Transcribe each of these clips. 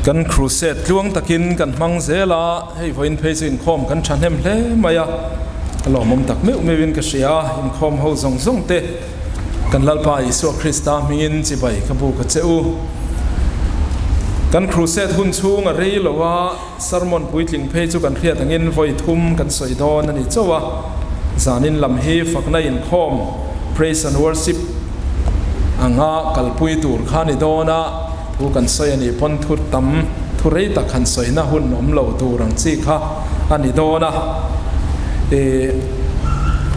กันครูเซตล่วงตะกินกันมังเซลาให้พออินเพย์อินคอมกันชันเฮมเล่มายาหล่อมุมตักไม่อุเมวินกษยาอินคอมเฮาซงเตกันลัลปาอิสุคริสต์มินจิบายขบูกเจ้ากันครูเซตหุ่นชูงอะไรหรือว่าสารมอนปุยลิงเพย์จูกันเครียดงินไฟทุ่มกันสวยดอนนี่เจ้าว่าจานินลำเฮฟักในอินคอม praise and worship อ่างากัลปุยตูร์ขานิดอนะผู้กันสอยนี่พ้นทุตำทุเรตะขันสอยนะหุ่นอมเหล่าตูรังซีค่ะอันนี้โดนะ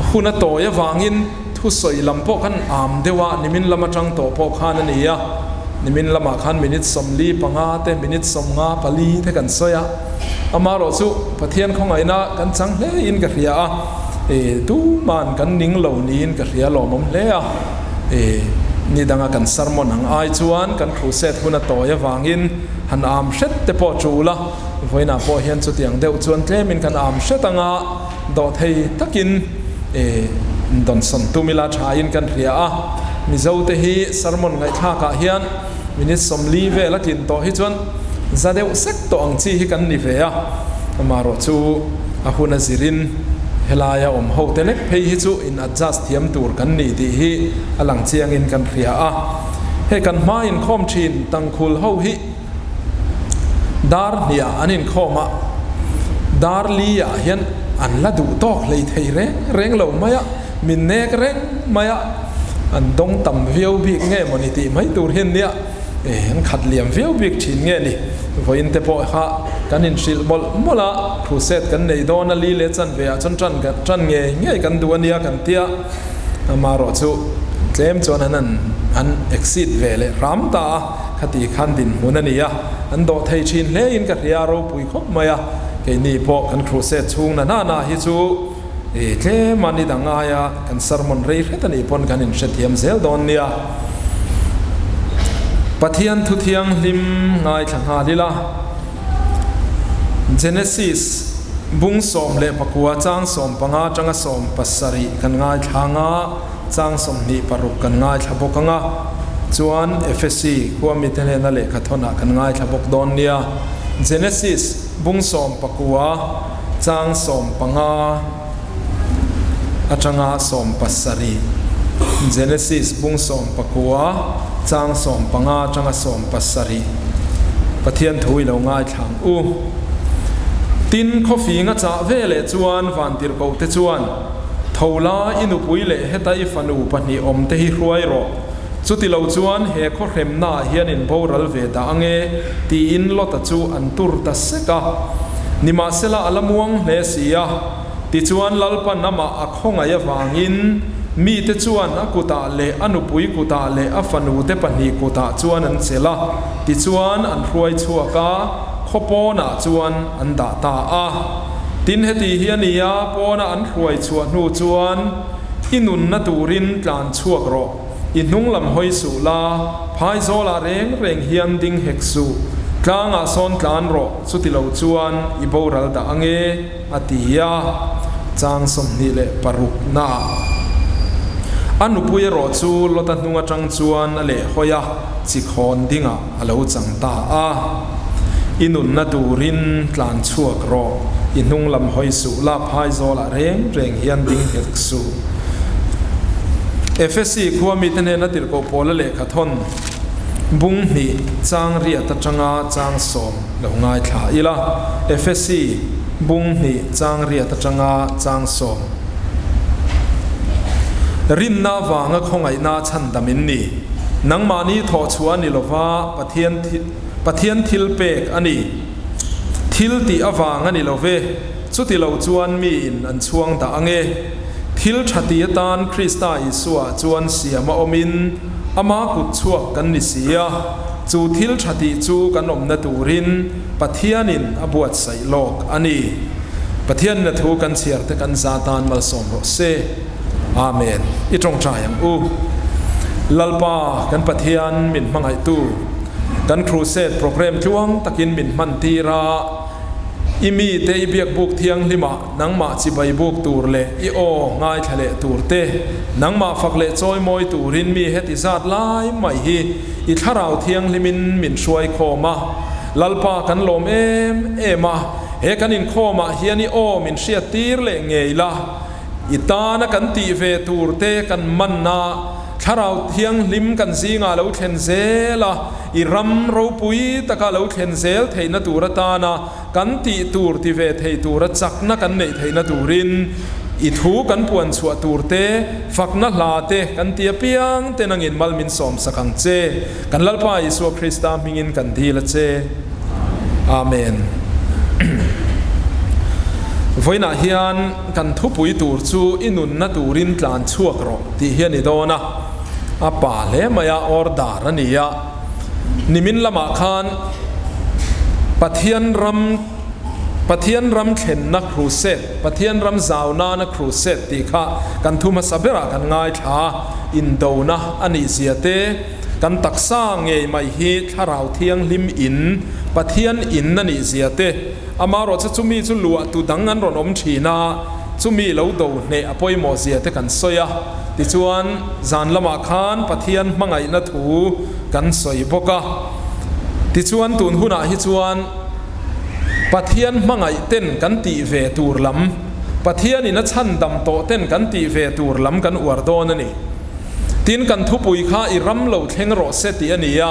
หุ่นโตยะวางินทุสอยลำพกขันอามเดวะนิมินลำจังโตพกขันนี่ยะนิมินลำขันมินิตสมลีปังอาเตมินิตสมงาปลีเทกันสอยอามาโรสุปะเทียนของไอ้นะกันจังเลอินกะเรียดูมันกันนิ่งเหล่านี้อินกะเรียหล่อมเลยนี่ดังกันสารมอนหังไอจวนกันครูเซตหุ่นโตยะวางินหันอามเช็ดเตปอจูละไว้น่าพอเห็นสุดอย่างเดียวจวนเทมินกันอามเช็ดต่างะดอเทยตักินดอนสันตุมิลาชายินกันเรียมิเจ้าเตฮีสารมอนไงท่ากะเฮียนมินิสสมลีเวลักินโตฮิจวนจะเดียวเซ็กโตอังซีฮิกันนิเวียมาโรจูอาหุนซิรินเฮลายาอมโฮเตเล็กเพย์ฮิจูอินอัดจัสเทียมตูร์กันนี่ดีฮีอลังเชียงอินกันเรียเฮกันมาอินคอมชินตังคูลเฮาฮิดาร์เนียอันอินคอมะดาร์ลียาเฮียน อันละดูตอกเลยไทยเร่งเหล่าไม่อะมินเนกเร่งไม่อะอันดงต่ำเวียวบิกเงี้ยมันนี่ตีไม่ตูเห็นเนี่ยอันขัดเหลี่ยมเวียวบิกชินเงี้ยนี่พออินเตปอค่ะกันอินชิลบอลมละครูเซตกันในโดนลีเลจันเวียจันเงี้ยกันดูอันเนี้ยกันเตี้ยมารอจูเจมจวนนั้นอันเอ็กซิสเวเลรำตาคติขันดินมุนันนี่อันโดไทยชินเลี้ยนกับเรียรูปุยคบมาเกนี่พอกันครูเซตช่วงนาฮิจูเจมันนี่ดังไงกันสรมันเรียกตันอีปนกันอินเชติยมเซลดอนเนี่ยปะเทียนทุเทียงลิมง่ายขังหาดิละ Genesis บุ้งสมเละปะกัวจางสมปังอาจังสมปัสสริกันง่ายขังอาจางสมนิปรุกกันง่ายขบกังอาจวนเอฟซีกัวมิเทเนนเละขัทนากันง่ายขบกดอนเนี่ย Genesis บุ้งสมปะกัวจางสมปังอาอาจังอาสมปัสสริ Genesis บุ้งสมปะกัวจางสมปังอาจังอาสมปัสสริปะเทียนถุยเหลาง่ายขังตินข้อฟีงจ้าเวเลจวนวันติร์กเอาเตจวนทว่าอินุปุยเละเฮตัยฟันูปนิอมเตหิรวยรอจุติเหลาจวนเฮข้อเข็มนาเฮียนินโบรัลเวดาอังเอตีอินลอตจูอันตุรตัสกะนิมาเซลาอัลมวงเลเซียติจวนลัลปันนามาอักฮงอยวางอินมีเตจวนอกุตาเลอนุปุยกุตาเลอฟันูเตปนิกุตาจวนอันเซลาติจวนอันรวยชัวกาข้อปอนาจวนอันดาตาอาตินเฮตีเฮียนียาปอนาอันรวยชัวนูจวนอินุนนตูรินกลานชัวกรออินุงลำหอยสุลาพายโซลาเร่งเฮียนดิงเฮกสูกลางอาซอนกลานรอสุติเหลาจวนอิบอรัลดาอังเออติยาจางสมนิเลปรุกนาอันนุปุยรอจูลตันนุงจังจวนอเลหอยจิคอนดิงะอเลวจังตาอาอินุนนาดูรินกลานชัวกรออินุงลำหอยสุลาพายโซลาเร่งเฮียนดิงเฮกสูเอฟซีขัวมิเทเนนติรโกโพลเลขทนบุงนี่จางเรียตจังอาจางสมเหลวง่ายขาอีละเอฟซีบุงนี่จางเรียตจังอาจางสมรินนาวางคงไอนาชันดามินนี่นังมานีทอชวนนิลวาปะเทียนทิลเปกอันนี้ทิลตีอวางอันนี้เราเวสุติเราจวนมีอินอันช่วงตาอังเอทิลชัติยตานคริสต์อิสวาจวนเสียมาอมินอามากุดชัวกันนิเสียจูทิลชัติจูกันอมนตูรินปะเทียนินอบวชใส่โลกอันนี้ปะเทียนนทูกันเสียแต่กันซาตานมาสมรเซอาเมนอีตรงใจยังลัลปากันปะเทียนมินมังไอตูกันครูเซตโปรแกรมช่วงตะกินมินมันตีราอิมีเตอีเบียกบุกเทียงลิมานังมาจิบายบุกตูร์เลอีโอง่ายทะเลตูร์เตนังมาฝักเลจอยมอยตูรินมีเฮติซาดลายไม่ฮีอีทาราวเทียงลิมินช่วยโคมาลัลปากันลมเอมาเฮกันอินโคมาเฮียนี่โอมินเชียตีร์เลเงยละอีตานะกันตีเวตูร์เตกันมันนาถ้าเราเที่ยงลิมกันซีงาเราเทนเซล่ะอีรำเราปุยตะกาเราเทนเซลเทนตูรตานะกันตีตูร์ติเวเทตูรจักนักกันเนเทนตูรินอีทูกันปวนชัวตูร์เตฝักนักลาเตกันเตียเปียงเตนังอินมัลมินสอมสักังเจกันลัลปาอิสวคริสตามิงินกันดีละเจอาเมนวันนี้เฮียนกันทุบปุยตูร์จูอินุนนัตูรินกลานชัวกรอที่เฮียนิโดนะอาป่าเลมายาออร์ดารันยานิมินละมาคานปะเทียนรำเข็นนักครูเซตปะเทียนรำสาวนานักครูเซตตีค่ะกันทุมาสับเบระกันง่ายช้าอินโดนะอันนี้เสียเตกันตักสร้างเงยไม่ฮีถ้าเราเทียงลิมอินปะเทียนอินนั่นนี่เสียเตอามารถจะจุมีจุลัวตุดังงันรอนอมชีนาจุมีเหลาโดเนอปอยโมเสียเตกันสอยติจวนจานละมาคานปะเทียนมังไงนัทูกันสอยบกะติจวนตุนหุนาฮิจวนปะเทียนมังไงเต้นกันตีเวตูร์ลำปะเทียนนี่นัชันดำโตเต้นกันตีเวตูร์ลำกันอวดโดนนี่ตินกันทุปุยข้าอิรัมเหลาเทงโรเซติอันนี้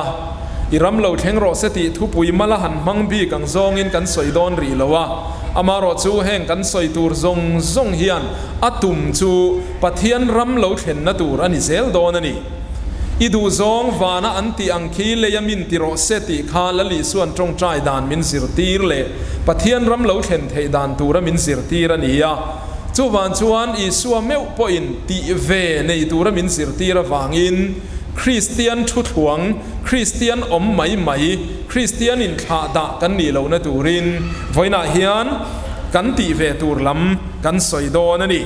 อิรัมเหลาเทงโรเซติทุปุยมาละหันมังบีกังซองอินกันสอยโดนรีละวะ amaro chu heng kan soi tur zong hian atum chu pathian ram lo then na tur ani zel don ani idu zong wana anti angki le yamin tiro seti kha lali suan tong trai dan min sir tir le pathian ram lo then thei dan tur min sir tir ani ya chu wan chuan i suwa meu po in ti ve nei tur min sir tir wangin Christian thu thuang Christian om mai Christian in kha da kan ni lo na turin voina hian kan ti ve tur lam kan soi don ani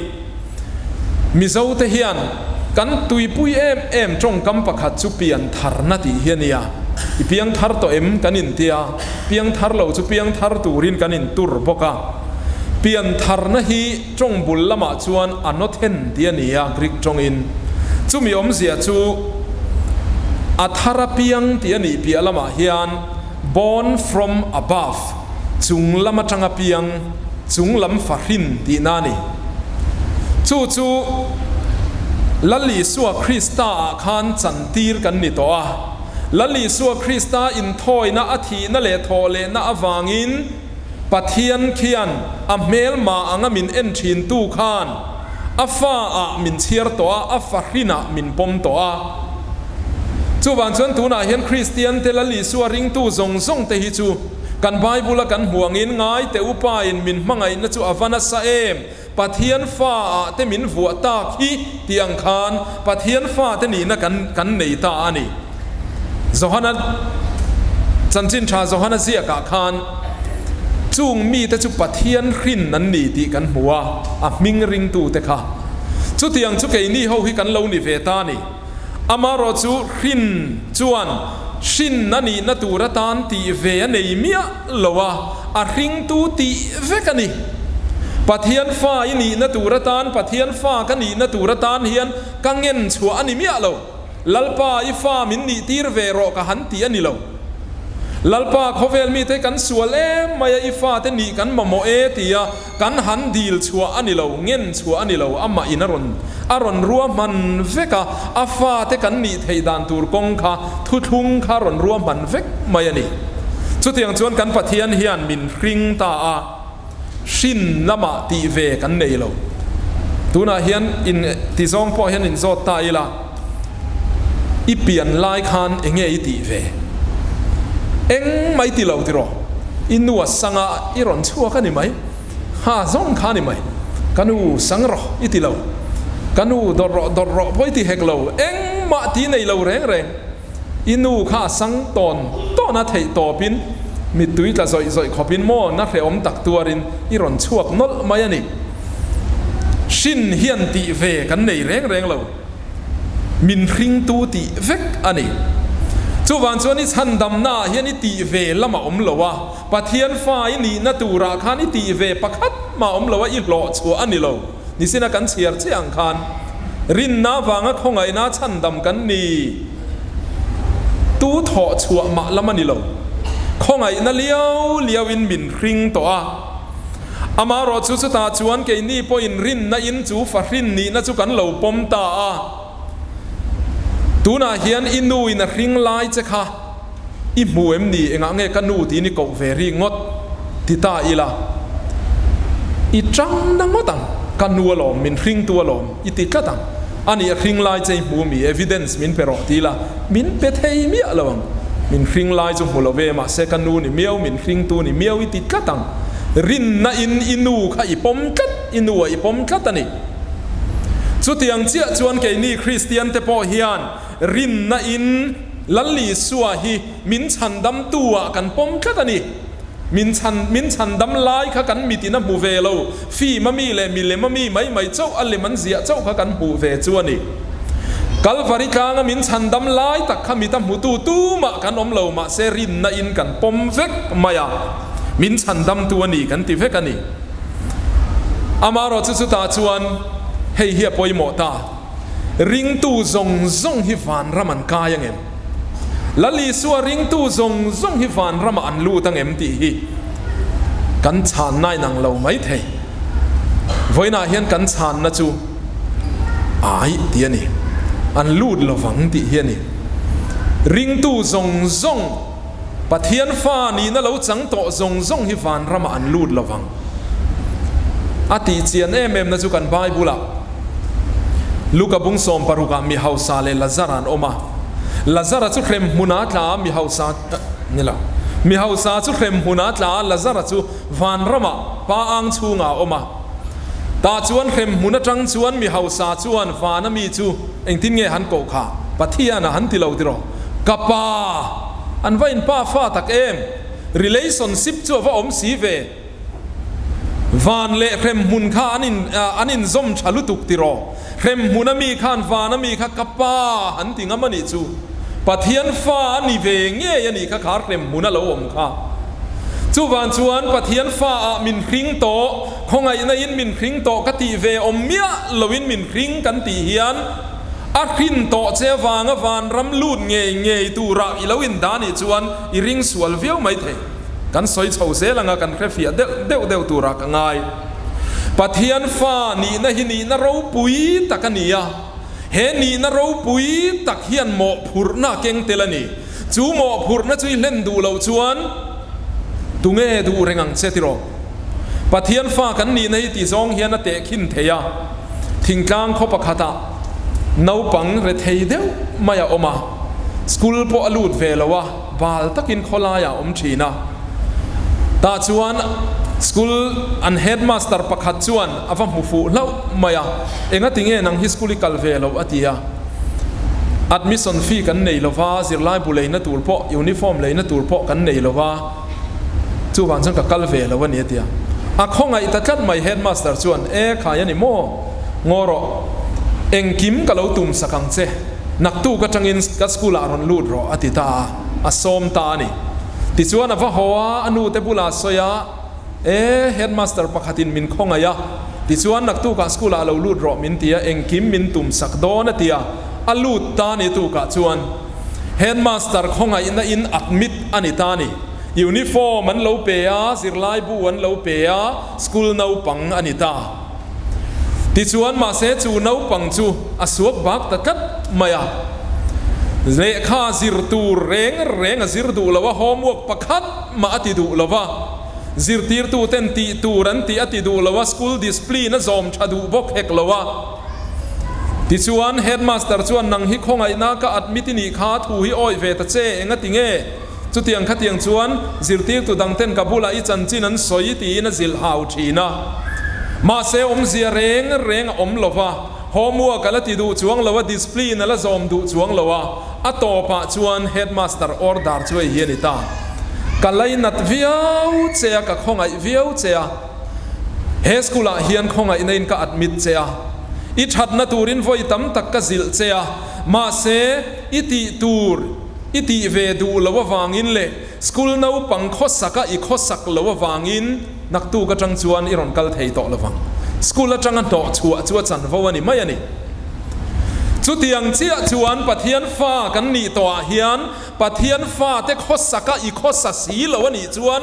mizo te hian kan tui pui em trong kam pakhat chu pian thar na ti hiania i piang thar to em kan in tia piang thar lo chu piang thar turin kan in tur boka pian thar na hi trong bul lama chuan anot hen ti ania Greek trong in chu mi om zia chu athara piang ti ani pi alama hian born from above chung lama tanga piang chung lam fahin ti nani chu lali suwa Krista khan chantir kan ni to a lali suwa Krista in thoi na athi na le tho le na awangin pathian khian a mel ma anga min en thin tu khan afa a min chiar to a farina min pom to a chu wan chuan tuna hian Christian te lali suwa ring tu zong te hi chu kan Bible kan huangin ngai te upa in min mangai na chu avana sa em pathian fa te min vuwa ta khi tiang khan pathian fa te ni na kan nei ta ani Zohana chanchin tha Zohana zia ka khan chung mi te chu pathian hrin nan ni ti kan huwa a ming ring tu te kha chu tiang chu ke ni ho hi kan lo ni ve ta ni amaro chu hrin chuan shin nani na tura tan ti ve nei mia lowa a ring tu ti ve kani pathian fa ini na tura tan pathian fa kani na tura tan hian kangen chua ani mia lo lalpa I fa min ni tir ve ro ka han ti ani lo lalpa khovel mi te kan suale maya I fa te ni kan mamo e tia kan han dil chua ani lo ngen chua ani lo amma aron ruwa man veka afa te kan ni thei dan tur kong kha thu thung kha ron ruwa man vek maya ni chu tiang chuan kan pathian hian min ring ta a shin lama ti ve kan nei lo tuna hian in ti zong po hian in zot ta ila I pian lai khan enge I ti ve eng mai ti lo ti ro inua sanga I ron chua ka ni mai ha zong kha ni mai kanu sang ro I ti lo kanu dor ro poi ti hek lo eng ma ti nei lo reng inu kha sang ton to na thei to pin mi tui ta zoi khopin mo na re om tak tuarin I ron chuak nol mai ani shin hian ti ve kan nei reng lo min hring tu ti vek ani chu wan chuan I chandam na hian I ti ve lama om lowa pathian fa I ni na tura khan I ti ve pakhat ma om lowa I lo chu ani lo ni sina kan chiar chiang khan rin na wanga khongai na chandam kan ni tu tho chua ma lamani lo khongai na liao in min hring to a amaro chu ta chuan ke ni po in rin na in chu fa rin ni na chu kan lo pom ta a tuna hian inu in a hring lai che kha I muem ni enga nge kanu ti ni ko veri ngot ti ta ila I chang na ngotang kanu alom min hring tu alom I ti tlatang ani a hring lai che mu mi evidence min pero ti la min pe thei mi alawang min hring lai chu mulove ma se kanu ni miau min hring tu ni miau I ti tlatang rin na in inu kha I pom kat inu I pom kat ani chu tiang chia chuan ke ni Christian te po hian rin na in lalli suwa hi min chandam tua kan pom kat ani min chan dam lai kha kan mitina mu ve lo fi mami le mi le mami mai chau alle man zia chau kha kan mu ve chu ani kalvari kanga min chan dam lai tak kha mi ta mu tu ma kan om lo ma se rin na in kan pom vek maya min chan dam tu ani kan ti vek ani amaro chu ta chuan hei hi poi mo ta ring tu zong hi van raman ka yang em lali suwa ring tu zong hi van rama an lu tang em ti hi kan chan nai nang lo mai thei voina hian kan chan na chu ai ti ani an lut lo wang ti hi ani ring tu zong pathian fa ni na lo chang to zong hi van rama an lut lo wang อติเจียนนะจุกันไบเบิลลูกบุงสมปรุกามีเฮาซาเลลาซารันอมาลาซาร์จุเครมมุนาตลามีเฮาซานี่ละมีเฮาซาจุเครมมุนาตลาลาซาร์จุวานรมาปาอังชูงาอมาตาจวนเครมมุนาจังจวนมีเฮาซาจวนวานมีจูเองทิ้งเงหันโกขาปะเทียนะหันติโลติโรกับปาอันว่าอินป้าฟ้าตักrelationship จัวว่าสีเววานเล่เครมมุนข้าอันนินซมชาลุตุกติโรเครมมุนมีข้านวานมีข้ากับป้าหันติงมันนิจูปะเทียนฟ้านี่เวงเงี้ยนี่ข้าขาเครมมุนละอมข้าจูวานจวนปะเทียนฟ้ามินคริงโตคงไงในอินมินคริงโตกติเวอมเมียลวินมินคริงกันตีเฮียนอาคินโตเจวางวานรำลูดเงยตูระอิลวินดานิจวนอิริงสวลเวียวไม่เทกันสอยเฉาเสลังกันเครฟีเดวตูระกันไงปะเทียนฟ้านี่นะฮินีนะเราปุยตักนียเฮนีนะเราปุยตักเฮียนหมอผูรน่าเก่งเตลนีจูหมอผูรน่าจุยเล่นดูเราจวนตุเงดูเร่งเซติโรปะเทียนฟ้ากันนี่นะฮิติซองเฮียนเตะขินเทียทิ้งกลางขบปะคตานาปังเรทเฮเดวมายาอมาสกูลพออลูดเวลวะบาลตักินขลายาชีนาตาจวนสกูลอันเฮดมาสเตอร์ปักขัดจวนอฟังหูฟูแล้วมายาเองติงเงนังฮิสกูลิกัลเวลวะตียาอัดมิสซันฟีกันในลวะซิร์ไลบุเลยนัตูลพอยูนิฟอร์มเลยนัตูลพอกันในลวะจูวันจังกับกัลเวลวะเนี่ยตียาอะข้องไอตัดกัดไม่เฮดมาสเตอร์จวนขายนี่โมงอรอเองกิมกับเราตุ่มสักังเจนักตู้ก็จังอินกับสกุลอารอนลูดรออติตาอสมตานี่ติจวนว่าหัวอนุเตบุลาสยาเฮดมาสเตอร์ปักขัดินมินคงไงยะติจวนนักตู้กับสกุลอาเราลูดรอมินเตียเองกิมมินตุ่มสักโดนเตียอลูดตานี่ตู้กับจวนเฮดมาสเตอร์คงไงอินอัดมิดอันนี้ตานี่ยูนิฟอร์มมันเราเปียสิร์ไลบุวันเราเปียสกุลนาปังอันนี้ตาติจวนมาเสจูนาปังจูอสวกบักตะกัดมายาเลขาซิรตูเร่งซิรตูละวะโฮมวกปักขัดมาอติดูละวะซิรตีรตูเต็นตีตูรันตีอติดูละวะสกูลดิสพลีนะซอมชาดูบกเฮกละวะติจวนเฮดมาสเตอร์จวนนังฮิคงไอนาก็อัดมิตินีขาทูฮิอ้อยเวตเจเองติงเงจุดเตียงขัดเตียงจวนซิรตีรตูดังเต็นกับบุลาอิจันจินันสอยตีนะซิลฮาวชีนะมาเซอมเสียเร่งอมลวะฮอมัวกันละติดูจวงลวะดิสพลีนั่นละซอมดูจวงลวะอัตโตปะจวนเฮดมาสเตอร์ออร์ดาร์ช่วยเฮียนิตากันเลยนัดวิวเจียกับของไอวิวเจียเฮสกุลาเฮียนของไอในนก็อัดมิดเจียอิชัดนัตูรินไฟตั้มตักกซิลเจียมาเซอิติตูร์อิติเวดูลวะวางินเลสกุลนาปังขอสักอีขอสักลวะวางินนักตู้ก็จังจวนอิรอนกัลเทยโตละวังสกุลละจังอันโตชัวจันฟวันนี้ไม่ยันนี่จุดยังเจียจวนปะเทียนฟ้ากันนี่ตัวเฮียนปะเทียนฟ้าเตขอสักอีขอสักสีละวันนี้จวน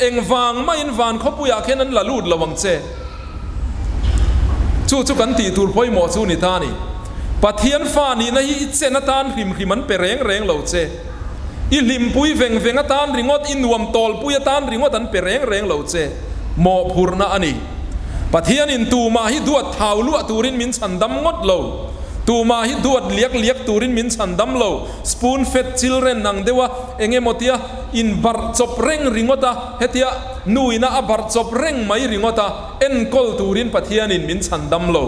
เอ็งวางไม่อินวานเขาปุยาแค่นั้นละลูดละวังเจจุกันตีตูร์พอยหมอจูนิตานี่ปะเทียนฟ้านี่นะอีเจนตานริมมันเปร่งเหล่าเจอิลิมปุยเวงตานริงอดอินวมตอลปุยตานริงอดันเปร่งเหล่าเจหมอพูรนาอันนี้ปะเทียนินตูมาฮิดวดเท้าลวตูรินมินฉันดำงดเหล่าตูมาฮิดวดเลียกตูรินมินฉันดำเหล่าสปูนเฟตชิลเรนนังเดวะเองหมดเตียอินบาร์จบเร่งริงอดาเฮตียนูอินาบาร์จบเร่งไม่ริงอดาเอ็นกอลตูรินปะเทียนินมินฉันดำเหล่า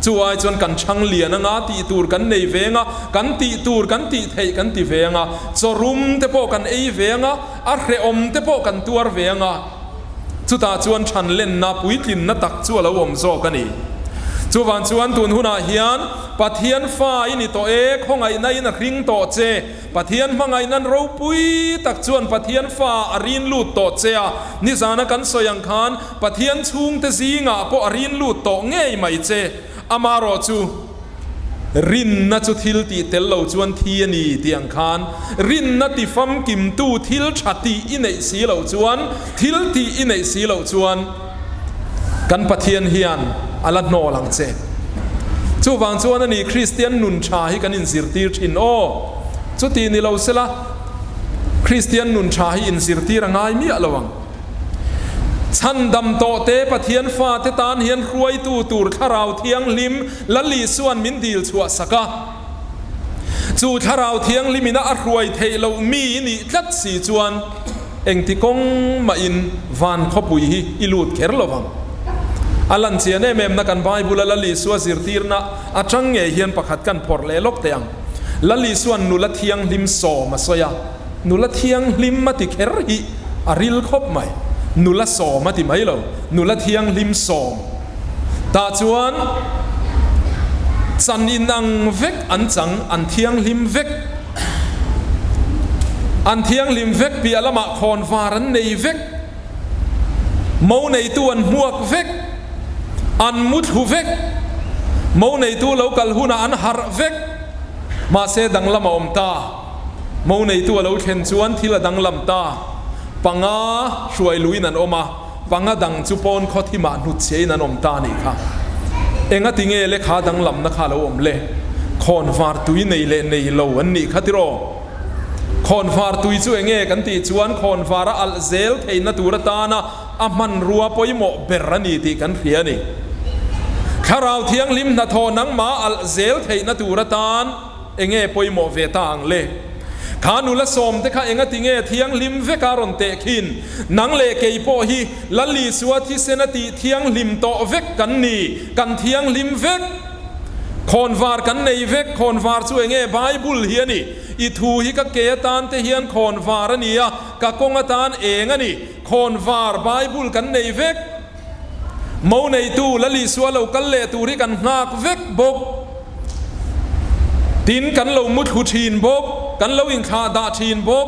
ช่วยจนกันช่างเลียนงาตีตูร์กันในเวงะกันตีตูร์กันตีเทกันตีเวงะจรุมเตโปกันเอเวงะอาเรอมเตโปกันตัวเวงะจุดาจวนชันเล่นนับวิกินนัตักจัวละวมโซกันนี่จวนจวนตุนหุนาเฮียนปะเทียนฟ้าอินิโตเอกของไงในนักริงโตเจปะเทียนมังไงนั้นเราปุยตักจวนปะเทียนฟ้าอรินลูดโตเจนิสานักันสยังคานปะเทียนชุงเตซีงะปออรินลูดโตเงยไม่เจอามารอจูรินนัจุทิลตีเตลเราจวนทีนีเตียงคานรินนัติฟัมกิมตูทิลชัตีอินเอสีเราจวนทิลตีอินเอสีเราจวนกันปะเทียนเฮียนอลัดโนหลังเจจูวังจวนนี่คริสเตียนนุนชาให้กันอินสิรตีชินโอจุตีนี่เราเสละคริสเตียนนุนชาให้อินสิรตีระงายมีอะไรวัง ชันดำโตเตปะเทียนฟ้าเตตานเฮียนรวยตูรขาราวเทียงลิมละลีส่วนมินดีลชัวสกะจูขาราวเทียงลิมินะรวยเทเรามีนี่ทัดสีจวนเองที่กงมาอินวันขบุยอิลูดเคร์ลวังอัลลันเซียเนเมมนักการไบเบิลละลีส่วนสิรตีร์นะอาจังเงเฮียนประคัดกันพอร์เลลกเตียงละลีส่วนนุละเทียงลิมโซมาสยานุละเทียงลิมมาติเคร์ฮีอาริลคบไหมนุละโซมาติไม่เรานุละเทียงลิมโซมตาจวนจันอินังเวกอันจังอันเทียงลิมเวกอันเทียงลิมเวกปีละมาคอนฟารันในเวกเมาในตัวอันหวกเวกอันมุดหูเวกเมาในตัวเรากัลหุนาอันหาร์เวกมาเสดังละมาอมตาเมาในตัวเราเข็นจวนที่ละดังลำตาปังอาช่วยลุยนันออกมาปังอาดังจุปอนข้อที่มาหนุดเชยนันอมตานี่ค่ะเองติงเอเลขาดังลำนักข่าวอมเล่คอนฟาร์ตุยในเลในโลวันนี้ขัดรอคอนฟาร์ตุยช่วยเงกันตีจวนคอนฟาร์อัลเซลเทนตูรตานะอามันรัวปอยโมเบรนีตีกันเพียนี่ข้าเราเทียงลิมนาทอนังมาอัลเซลเทนตูรตานเองปอยโมเวตาอังเล่ขานุละสมแต่ข้าเองติงเทียงลิมเวการอนเตคินนังเลเกยโปฮีละลีสวที่เซนติเทียงลิมโตเวกกันนี่กันเทียงลิมเวกคอนวาร์กันในเวกคอนวาร์ช่วยไบเบิลเฮียนี่อีทูฮิกะเกตันเตเฮียนคอนวาร์นี่อะกะกงตานเองนี่คอนวาร์ไบเบิลกันในเวกเมาในตูละลีสวเรากันเลตูริกันหักเวกบกดินกันเรามุดหูชีนบกกันเราอิงคาดาชีนบก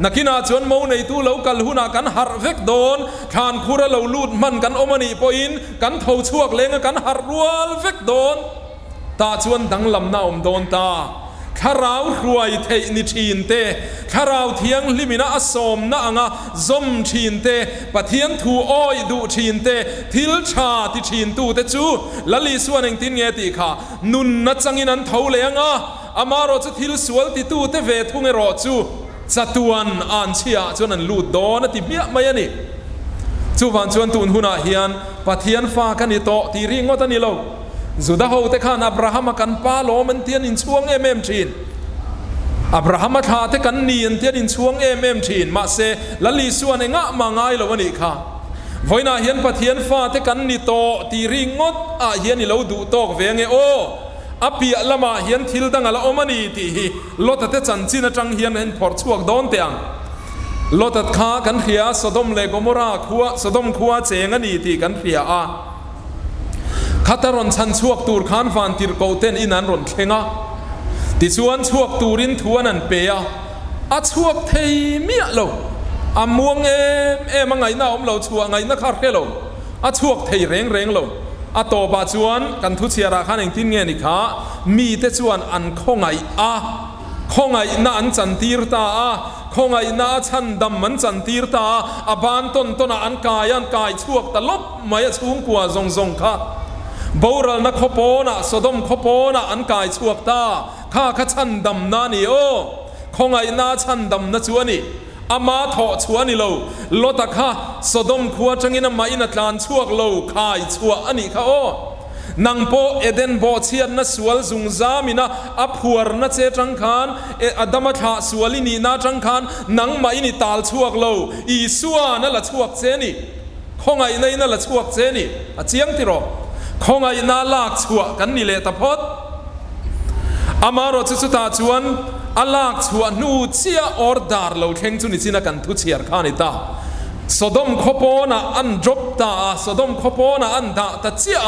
นักนาชวนเมาในตู้เรากันหุนากันหาร์เวกโดนขานคูระเราลูดมันกันอมณีปอินกันเท่าช่วงเลงกันหาร์รัวเวกโดนตาชวนดังลำนาอมโดนตาข้าราวรวยเทนิชีนเตข้าราวเทียงลิมินาอสมนาอ่ะซอมชีนเตปะเทียงทูอ้อยดูชีนเตทิลชาติชีนตูเตจูละลีส่วนเองตินเงติค่ะนุนนัดจังอินันเท่าเลงอ่ะอามาโรจะทิลสวลติตูเตเวทุงเอโรจูจัตวันอันเชียจวนนันลูดโดนติเบียไม่ยันนี่จูวันจวนตุนหุนาเฮียนปะเทียนฟ้ากันนี่โตตีริงอตันนี่เราจุดาหูเตขานอับราฮัมกันป้าโลมันเทียนอินช่วงเอ็มชีนอับราฮัมท่าเตกันนีนเทียนอินช่วงเอ็มชีนมาเซละลีส่วนเองะมาง่ายแล้ววันนี้ค่ะวันน่ะเฮียนปะเทียนฟ้าเตกันนี่โตตีริงอดเฮียนนี่เราดูโตกเวงโออภิยละมาเฮียนทิลดังละอมันนี่ตีลดแต่จันจินจังเฮียนเห็นพอร์ช่วงโดนเตียงลดแต่ข้ากันเขียสดมเลกโมราขัวสดมขัวเจงันนี่ตีกันเขียขัตรอนชันช่วงตูร์ขานฟันติร์โกเตนอินันรอนเข่งติชวนช่วงตูรินทวนนันเปียช่วงเทียมีอะโลม่วงมังไงน่าอมเราช่วงไงนักคาร์เคโลช่วงเทียเร่งโลโตบาชวนกันทุเชียราขันเองทิ้งเงินนี่ค่ะมีแต่ชวนอันคงไงคงไงน่าอันจันทีร์ตาคงไงน่าชันดำมันจันทีร์ตาบานต้นอันกายช่วงตลบไม่ช่วงกว่าซงค่ะบารัลนักขโปนะสดมขโปนะอันกายช่วงตาข้าชันดำนานี่โอคงไงน่าชันดำนะชวนี่อามาถอชวนี่เราลดตะข้าสดมขวจังอินมาอินัดลานช่วงเราขายช่วอันนี้ข้าโอนังโปเอเดนโบเชียนนัสวลซุงซามินะอัพหัวนัเจจังคานอดัมทาสวลินีนาจังคานนังมาอินิตาลช่วงเราอีสัวนั่นละช่วงเจนี่คงไงในนั่นละช่วงเจนี่เจียงติโรคงไงน่าลากชัวกันนี่เลยตะพดอามาโรจุตาชวนอาลากชัวนูเชียออร์ดาร์เราเข่งจุนิจินักันทุเชียร์ขานิตาสดมขโปนะอันดรอปตาสดมขโปนะอันดาตะเชีย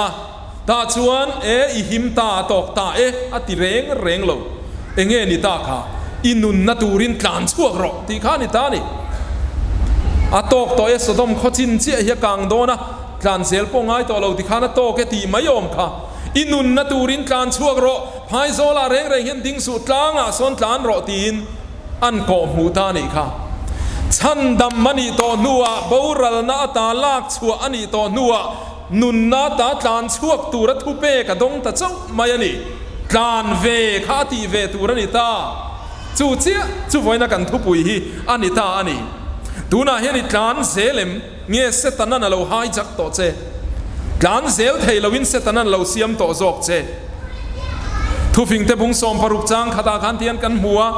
ตาชวนอิหิมตาตอกตาอติเร่งเราเงี้ยนิตาค่ะอินุนนัตูรินกลานชัวรอตีขานิตานี่ตอกตัวสดมขจินเชียเฮียกังโดนะการเซลปงไงตัวเราที่ข้านัตโตแกตีไม่ยอมค่ะอินุนนัตูรินการช่วงรอพายโซลาเร่งเห็นดิ้งสุดล้างส่วนล้านรอตีนอันก่อหูตานี่ค่ะฉันดำมันนี่ตัวนัวบารัลนาตาลากชัวอันนี้ตัวนัวนุนนาตาการช่วงตูรัทุเปกระดงตะเจ้าไม่นี่การเวข้าตีเวตูรันิตาจู่ไว้นักกันทุปุยอันนี้ตาอันนี้ดูน่าเห็นการเซเลม nghe setanan alo hai jak to che tlan zel thei lowin setanan lo siam to zok che thu phing te bung som paruk chang khata khan tian kan hua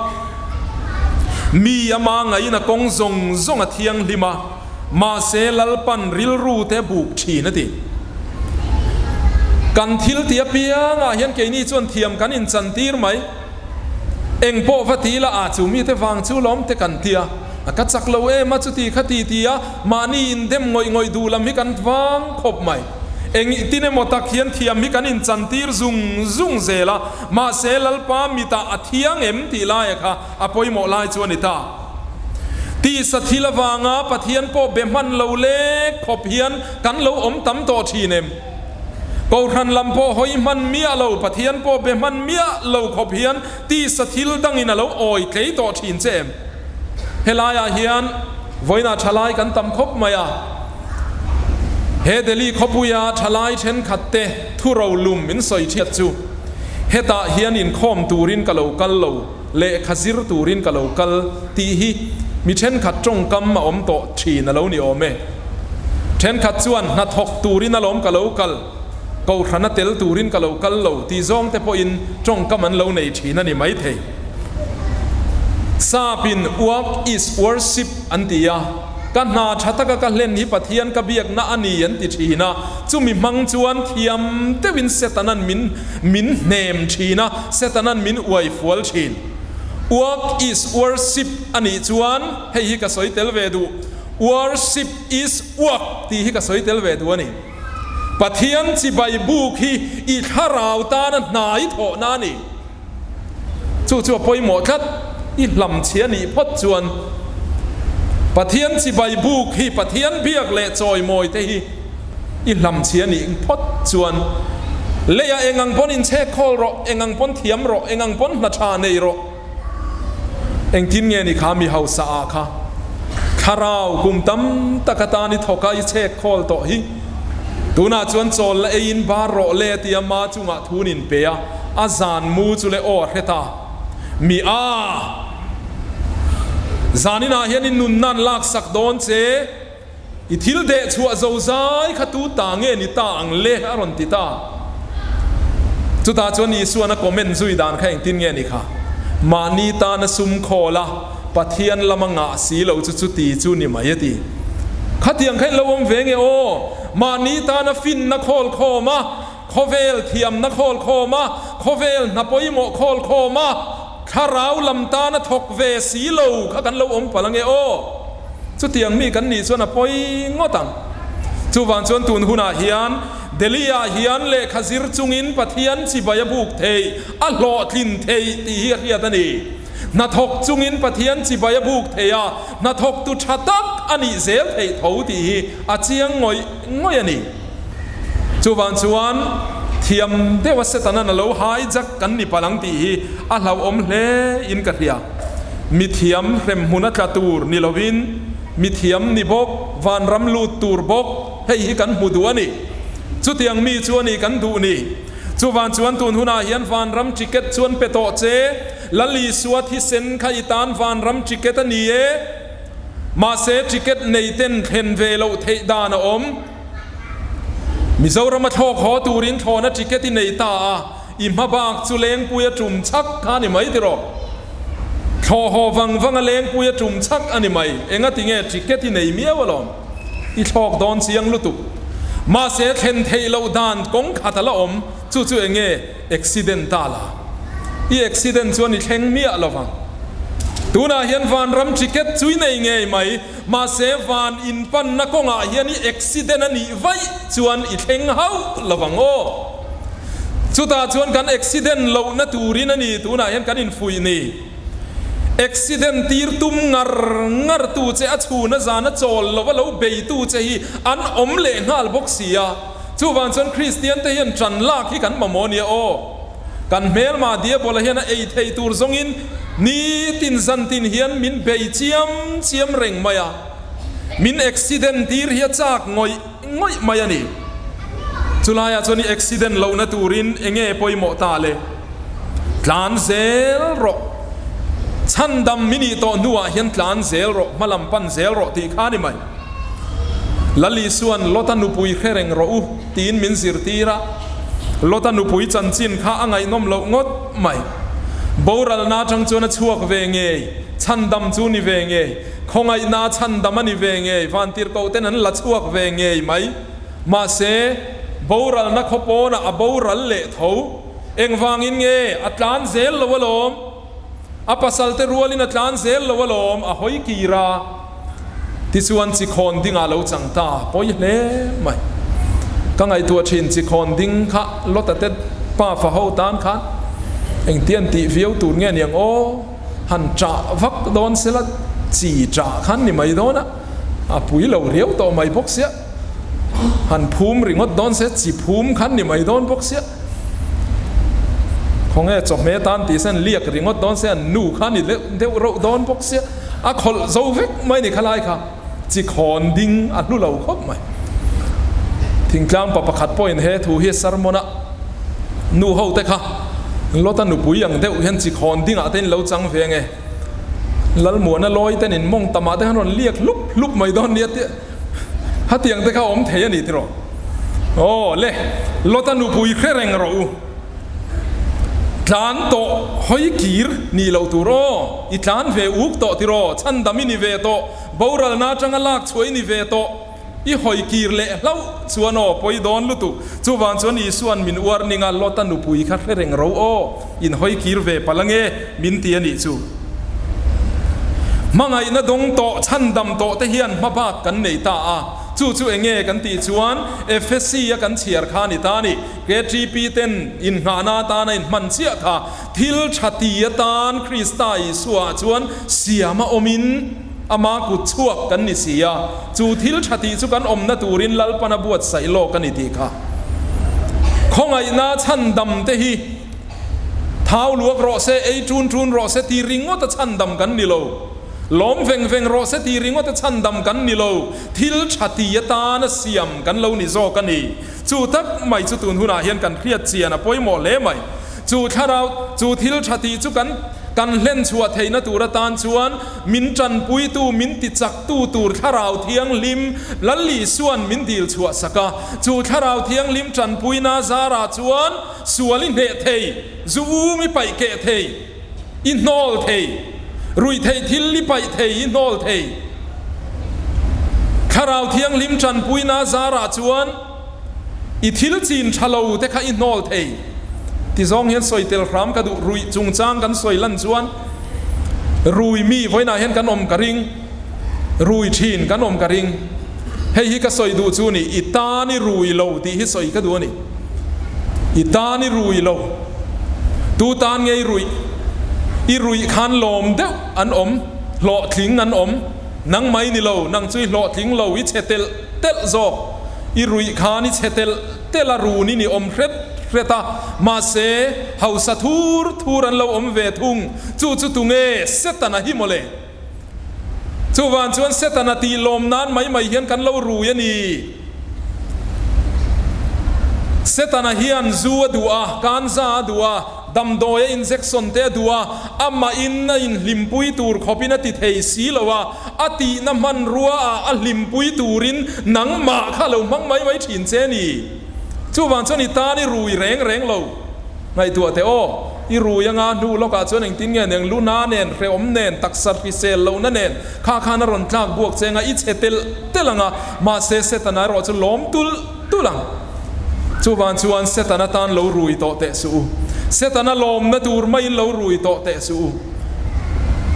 mi ama ngai na kong zong zong a thiang lima ma se lalpan ril ru te buk thi na ti kan thil tia pia nga hian ke ni chuan thiam kan in chan tir mai eng po vati la a chu mi te wang chu lom te kan tia ka chak lo e ma chu ti khati tia mani in dem ngoi du lam hi kan wang khop mai eng tine motak hian thiam hi kan in chan tir zung zela ma se lalpa mi ta athiang em ti lai kha apoi mo lai chuan ita ti sathila wanga pathian po beman lo le khop hian kan lo om tam to thinem ko ran lam po hoi man mia lo pathian po beman mia lo khop hian ti sathil dang in lo oi klei to thin chem helaya hian voina thalai kan tam khop maya he deli khopuya thalai then khatte thu ro lum in soi thiat chu heta hian in khom turin kalo kal lo le khazir turin kalo kal ti hi mi then khat tong kam ma om to thin alo ni ome then khat chuan na thok turin alom kalo kal ko thana tel turin kalo kal lo ti zong te po in tong kam an lo nei thina ni mai thei sapin work is worship antia kan na thataka ka len hi pathian ka biak na ani an ti thina chumi mang chuan thiam te win setanan min nem thina setanan min uai fual thin work is worship ani chuan hei hi ka soi tel ve du worship is work ti hi ka soi tel ve du ani pathian chi bai buk hi I tharau ta na nai tho na ni chu poi mo khat I lam chia ni phot chuan pathian chi bai buk hi pathian biak le choi moi te hi I lam chia ni phot chuan leya engang pon in che khol ro engang pon thiam ro engang pon na tha nei ro eng tin nge ni kha mi hausa a kha kharau kum tam takata ni thoka I che khol to hi tuna chuan chol la ein bar ro le ti ama chunga thunin pe a azan mu chu le o heta mi a zanina hian in nun nan lak sak don che I thil de chua zo zai khatu ta nge ni ta ang le aron ti ta chu ta chuan ni suana comment zui dan kha eng tin nge ni kha mani ta na sum khola pathian lamanga si lo chu ti chu ni mai ti khatiang khai lawom venge o mani ta na fin na khol khoma khovel thiam na khol khoma khovel na poimo khol khoma kharau lam ta na thok ve si lo kha kan lo om palange o chu tiang mi kan ni chuan a poi ngotang chu wan chuan tun huna hian delia hian le khazir chungin pathian chi baya buk thei a hlo thlin thei ti hi hiat ani na thok chungin pathian chi baya buk theya na thok tu thatak ani zel thei tho ti hi a chiang ngoi ani chu wan chuan thiam dewa setanan lo hai jak kan ni palang ti hi a hlau om hle in ka hria mi thiam rem huna tlatur ni lovin mi thiam ni bok van ram lut tur bok hei hi kan mudu ani chu tiang mi chu ani kan du ni chu wan chuan tun huna hian van ram ticket chuan pe to che lali suat hi sen khai tan van ram ticket ani e ma se ticket nei ten khen ve lo thei dan om Mizoram a thok ho turin thona ticket I nei ta I ma bak chu leng puya tum chak kha ni mai ti ro tho ho wang a leng puya tum chak ani mai enga tinge ticket I nei mia walom I thok don siang lutu ma se khen thei lo dan kong khatala om chu enge accidentala I accident chuan I thleng mia lowang tuna hian van ram ticket chui nei nge mai ma se van in pan na konga hian I accident ani vai chuan I thleng hau lawango chuta chuan kan accident lo na turin ani tuna hian kan in fui ni accident tir tum ngar tu che a chuna zana chol lo be tu che hi an om le ngal boxia chu wan chuan Christian te hian tran lak hi kan mamonia o kan mel ma dia bola hian ei thei tur zongin ni tin zan tin hian min bei chiam reng maya min accident tir hi chak ngoi maya ni chulaya choni accident lo na turin enge poimo ta le tlan zel ro chan dam mini to nuwa hian tlan zel ro malam pan zel ro ti khani mai ละลีส่วนลตันุปุยแค่เร่งรอตีนมินสิรตีระลตันุปุยจันจินข้าอ่างไงน้อมเรางดไม่บรัลนาจังจวนชัวกเวงเงยชันดำจูนิเวงเงยคงไงนาชันดำมันนิเวงเงยฟันตีร์เกาเต้นนั้นละชัวกเวงเงยไหมมาเสบรัลนักขบวนบรัลเละเท้าเอ็งฟังอินเงยอัตลานเซลละวะลมอปัสสัลเตรัวลินอัตลานเซลละวะลมหอยกีราที่ส่วนจิคอนดิ้งอาลูจังตาปอยเล่ไม่ก็ไงตัวชินจิคอนดิ้งข้าลดแต่เต็ดป้าฟ้าหูตานข้าเอ็งเตียนตีวิวตูนเงี้ยอย่างโอ้หันจ่าวักโดนเสละจีจ่าขันนี่ไม่โดนนะปุ๋ยเหลาเรียวต่อไม่พกเสียหันภูมิริงดโดนเสียจีภูมิขันนี่ไม่โดนพกเสียของจบเมตันตีเส้นเลียกริงดโดนเสียนูขันนี่เดี๋ยวเราโดนพกเสียคนโซเวกไม่นี่ขลายค่ะจิคอนดิ้งอัดดูเราครบไหมทิ้งกลางปะปะขัดปอยน์เฮทูเฮสารมนะนูเฮาเตค่ะลตันนูปุยอย่างเดียวเห็นจิคอนดิ้งอาเต้นเราจังเฟียงไงลัลมัวน่ะลอยเต้นนินมงตมาเต้นนนเรียกลุบไม่โดนเนี่ยฮัตยังเตค่ะอมเทียนี่ที่รอโอ้เล่ลตันนูปุยแค่แรงเราทานโตหอยกีร์นี่เราตัวรออีทานเวอุกโตที่รอฉันดามินิเวโตบารัลนาจังลักช่วยนิเวโตอีหอยกีร์เล่เล่าส่วนอปอยดอนลุตุจูวันส่วนอีส่วนมินอวร์นิงาลตันนุปุยคัดเร่งเราโออินหอยกีร์เวพลังเอมินเตียนิจูมังไงนะดงโตฉันดำโตเทียนมาบากกันในตาจู่เองเงกันตีชวนเอฟเอสซีกันเชียร์ขานิตานี่เกจีปีเต็นอินหานาตาในมันเชียค่ะทิลชติยตานคริสต์ไตสวาชวนเสียมาอมินอามากุชวกกันนิเสียจู่ทิลชติสุกันอมนาตูรินลัลปนาบวชใส่โลกันนิติค่ะของไอ้นาชันดำเตฮีเท้าลวกรอเซไอจูนรอเซตีริงว่าจะชันดำกันนี่โลล้มเฟงรอเซตีริงว่าจะชันดำกันนี่โลทิลชติยตานเสียมกันโลนิโซกันนี่จู่ทักไม่จู่ตุนหุนาเฮียนกันเครียดเจียนะป่วยหมอเล่ไม่จู่ถ้าเราจู่ทิลชติจู่กันเล่นชัวเทนตูระตานชวนมินจันปุยตูมินติจักตูข้าราวเทียงลิมลัลลีส่วนมินดีลชัวสกาจู่ข้าราวเทียงลิมจันปุยนาซาราชวนส่วนลินเดเทยจูมิไปเกเทยอินโนลเทยรุยเทยทิลลิไปเทยอินโนลเทยข้าราวเทียงลิมจันปุยนาซาราชวนอิทิลจีนชะโลเตค่ะอินโนลเทยที่ซองเห็นสอยเตลครามกระดูรุยจุงจ้างกันสอยลั่นชวนรุยมีไว้นาเห็นกันอมกระริงรุยชีนกันอมกระริงให้ฮิกสอยดูจูนี่อิตานี่รุยโลที่ฮิสอยกระดูนี่อิตานี่รุยโลตูตานไงรุยอีรุยคันลมเดวอันอมหล่อทิ้งอันอมนังไม่นี่โลนังจุยหล่อทิ้งโลวิเชเตลเตลโซอีรุยคานิเชเตลเตลารูนี่อมเร็ดมาเสเฮาสะทูรันเราอมเวทุงจู่ตุงเอเสตนาฮิโมเลจู่วันชวนเสตนาตีลมนั้นไม่เห็นกันเรารู้ยันีเสตนาเฮียนจูดัวการซาดัวดำโดยอินเซ็กซอนเตดัวอามาอินลิมปุยตูร์ขบินติเทสีละว่าอติน้ำมันรัวลิมปุยตูรินหนังหมาข้าเรามั่งไม่ไว้ถินเจนีจู่วันชนิตานี่รูยแรงเราในตัวเตโออีรูยังงานดูแล้วก็ชวนเองติ้งเงี้ยเองลูน่าเนนเรอมเนนตักสัตพิเศษเรานั่นเนนข้าขานรอนจากบวกเจงอิเชเตลังมาเสตนารอจะล้มตุลังจู่วันชวนเสตนาตันเรารูยโตเตสูเสตนาลมนาตูร์ไม่เรารูยโตเตสู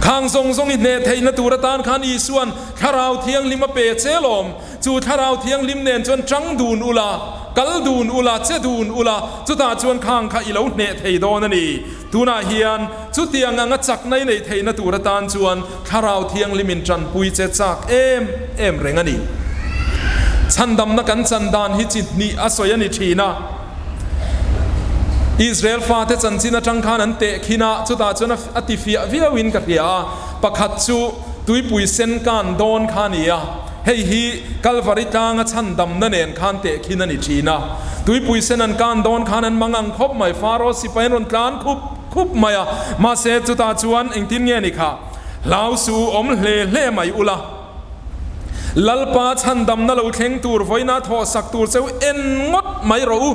ข้างทรงอินเนเทนตูระตานขันอีส่วนข้าราวเทียงลิมเปเชลมจู่ข้าราวเทียงลิมเนนจนจังดูนอุลากัลดูนอุลาเจดูนอุลาจุดตาชวนข้างข้าอีเหลาเนเทโดนันีตูนาเฮียนจุดเตียงงัดจักในเทนตูระตานชวนข้าราวเทียงลิมินจันปุยเจจักเอ็มเรงนีฉันดำนักันฉันดานฮิจิตนีอสวยนิชีนาอิสราเอลฟาเทจันจินาจังขานันเตขินาจุดาจวนอติฟิอาวิอาวินกับเฮียปักขัดจูตุยปุยเซนกันโดนขานียเฮ้ยฮีกัลวาริตางฉันดำนั่นเองขันเตขินันอิจีนาตุยปุยเซนันกันโดนขานันมังอังคบไม่ฟาโรสิไปรอนกลานคุบไม่มาเสจุดาจวนเองทิ้งเงี้ยนี่ค่ะลาวสูอมเล่ไม่อุลา ลัลปาชันดำนั่นเราเข่งตูร์ไว้น่าทอสักตูร์เซวเอ็นงดไม่รู้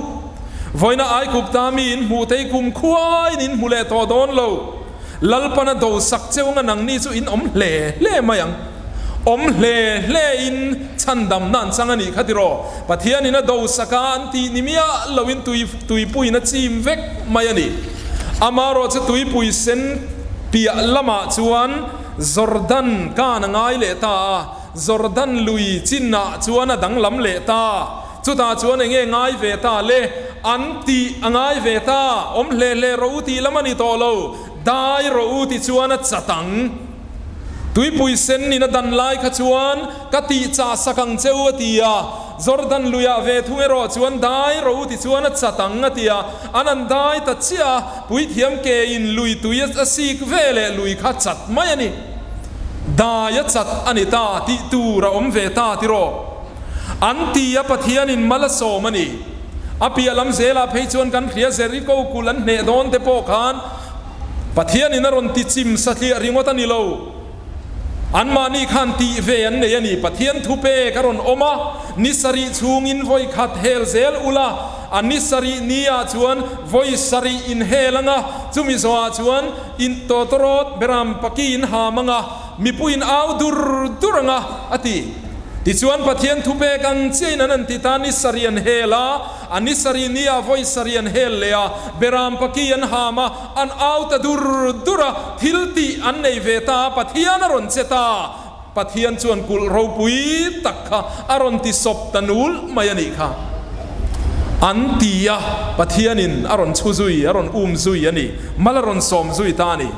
ไว้น่าไอคุบตามีนหูเตยคุมควายนินหูเล่ตัวโดนเราลัลปาน่าดูสักเจ้างันังนี่สุอินอมเล่มายังอมเล่อินชันดำนั่นสังนี่ขัดรอปะเทียนี่น่าดูสักอันที่นิมิยาเราวินตุยปุยน่าจิมเวกมายันี่อามารอจะตุยปุยเซนปียละมาชวนจอร์แดนกานังไอเลตาจอร์แดนลุยจินนาชวนดังลำเลตาจุดาชวนเองง่ายเวตาเลอันตีง่ายเวตาอมเล่รู้ตีละมันนี่โตโลได้รู้ตีชวนจัตังตุยปุยเซนนี่นัดันไลขจวนกติจ่าสังเจ้าตียจอร์แดนลุยเวทุเอโรชวนได้รู้ตีชวนจัตังตียอันนั้นได้ตัดเชียปุยเทียมเกอินลุยตุยสิกเวเลลุยขัดจัดไม่นี่ได้จัดอันนี้ตาติตูระอมเวตาติโรอันตียปะเทียนินมาลโซมันนี่อภิยลำเซลาเพยชวนกันเคลียเซริโกกุลันเนดอนเตโปคานปะเทียนินนรนติจิมสัตย์ริงวัตันิโลอันมานี่ขันตีเวนเนยนี่ปะเทียนทุเปกรอนอมานิสรีชูงินไว้ขัดเฮลเซลอุลาอันนิสรีนียชวนไว้สรีอินเฮลังะจุมิสวาชวนอินโตตรอดเบรามปะกีนหามังะมีปุยนเอาดุรงะอติที่ชวนปะเทียนทุเปกันเจนันติตานิสรีนเฮลาอันนิสรีนียไว้สรีนเฮลเลียเบรามปะกีนหามาอันเอาตดุระทิลติอันในเวตาปะเทียนรอนเซตาปะเทียนชวนกุลรูปุยตักค่ะอารอนติศพตนูลมายันิค่ะอันตียะปะเทียนินอารอนชูซุยอารอนซุยอันนี้มาลารอนสมซุยตานี่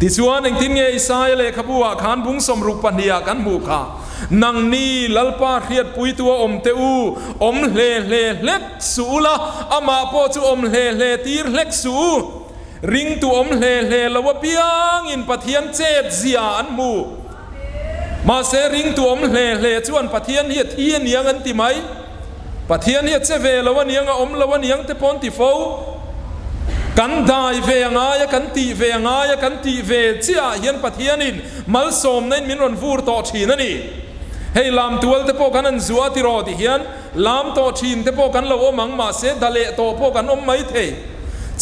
ที่ชวนเองทิ้งเงยสายเลยขบัวขานบุ้งสมรูปปัญญากันบุค่ะนังนี่ลัลปาเรียดปุยตัวอมเตอูอมเล็กสูละอามาโปจูอมเล่ตีร์เล็กสูริงตัวอมเล่ละวะเปียงอินปะเทียนเจ็ดเสียอันมูมาเสริงตัวอมเล่ชวนปะเทียนเฮียเทียนเนียงอันติไหมปะเทียนเฮียเจเวละวะเนียงอมละวะเนียงเตปอนติโฟกันได้เวียงายกันตีเวียงายกันตีเวเจียเฮียนปะเทียนินมัลสมในมินรอนฟูร์ต่อชีนั่นนี่ให้ลามตัวเตโปกันนั้นจัวติรอติเฮียนลามต่อชีนเตโปกันละโอมังมาเสดเลโตโปกันอมไม่เท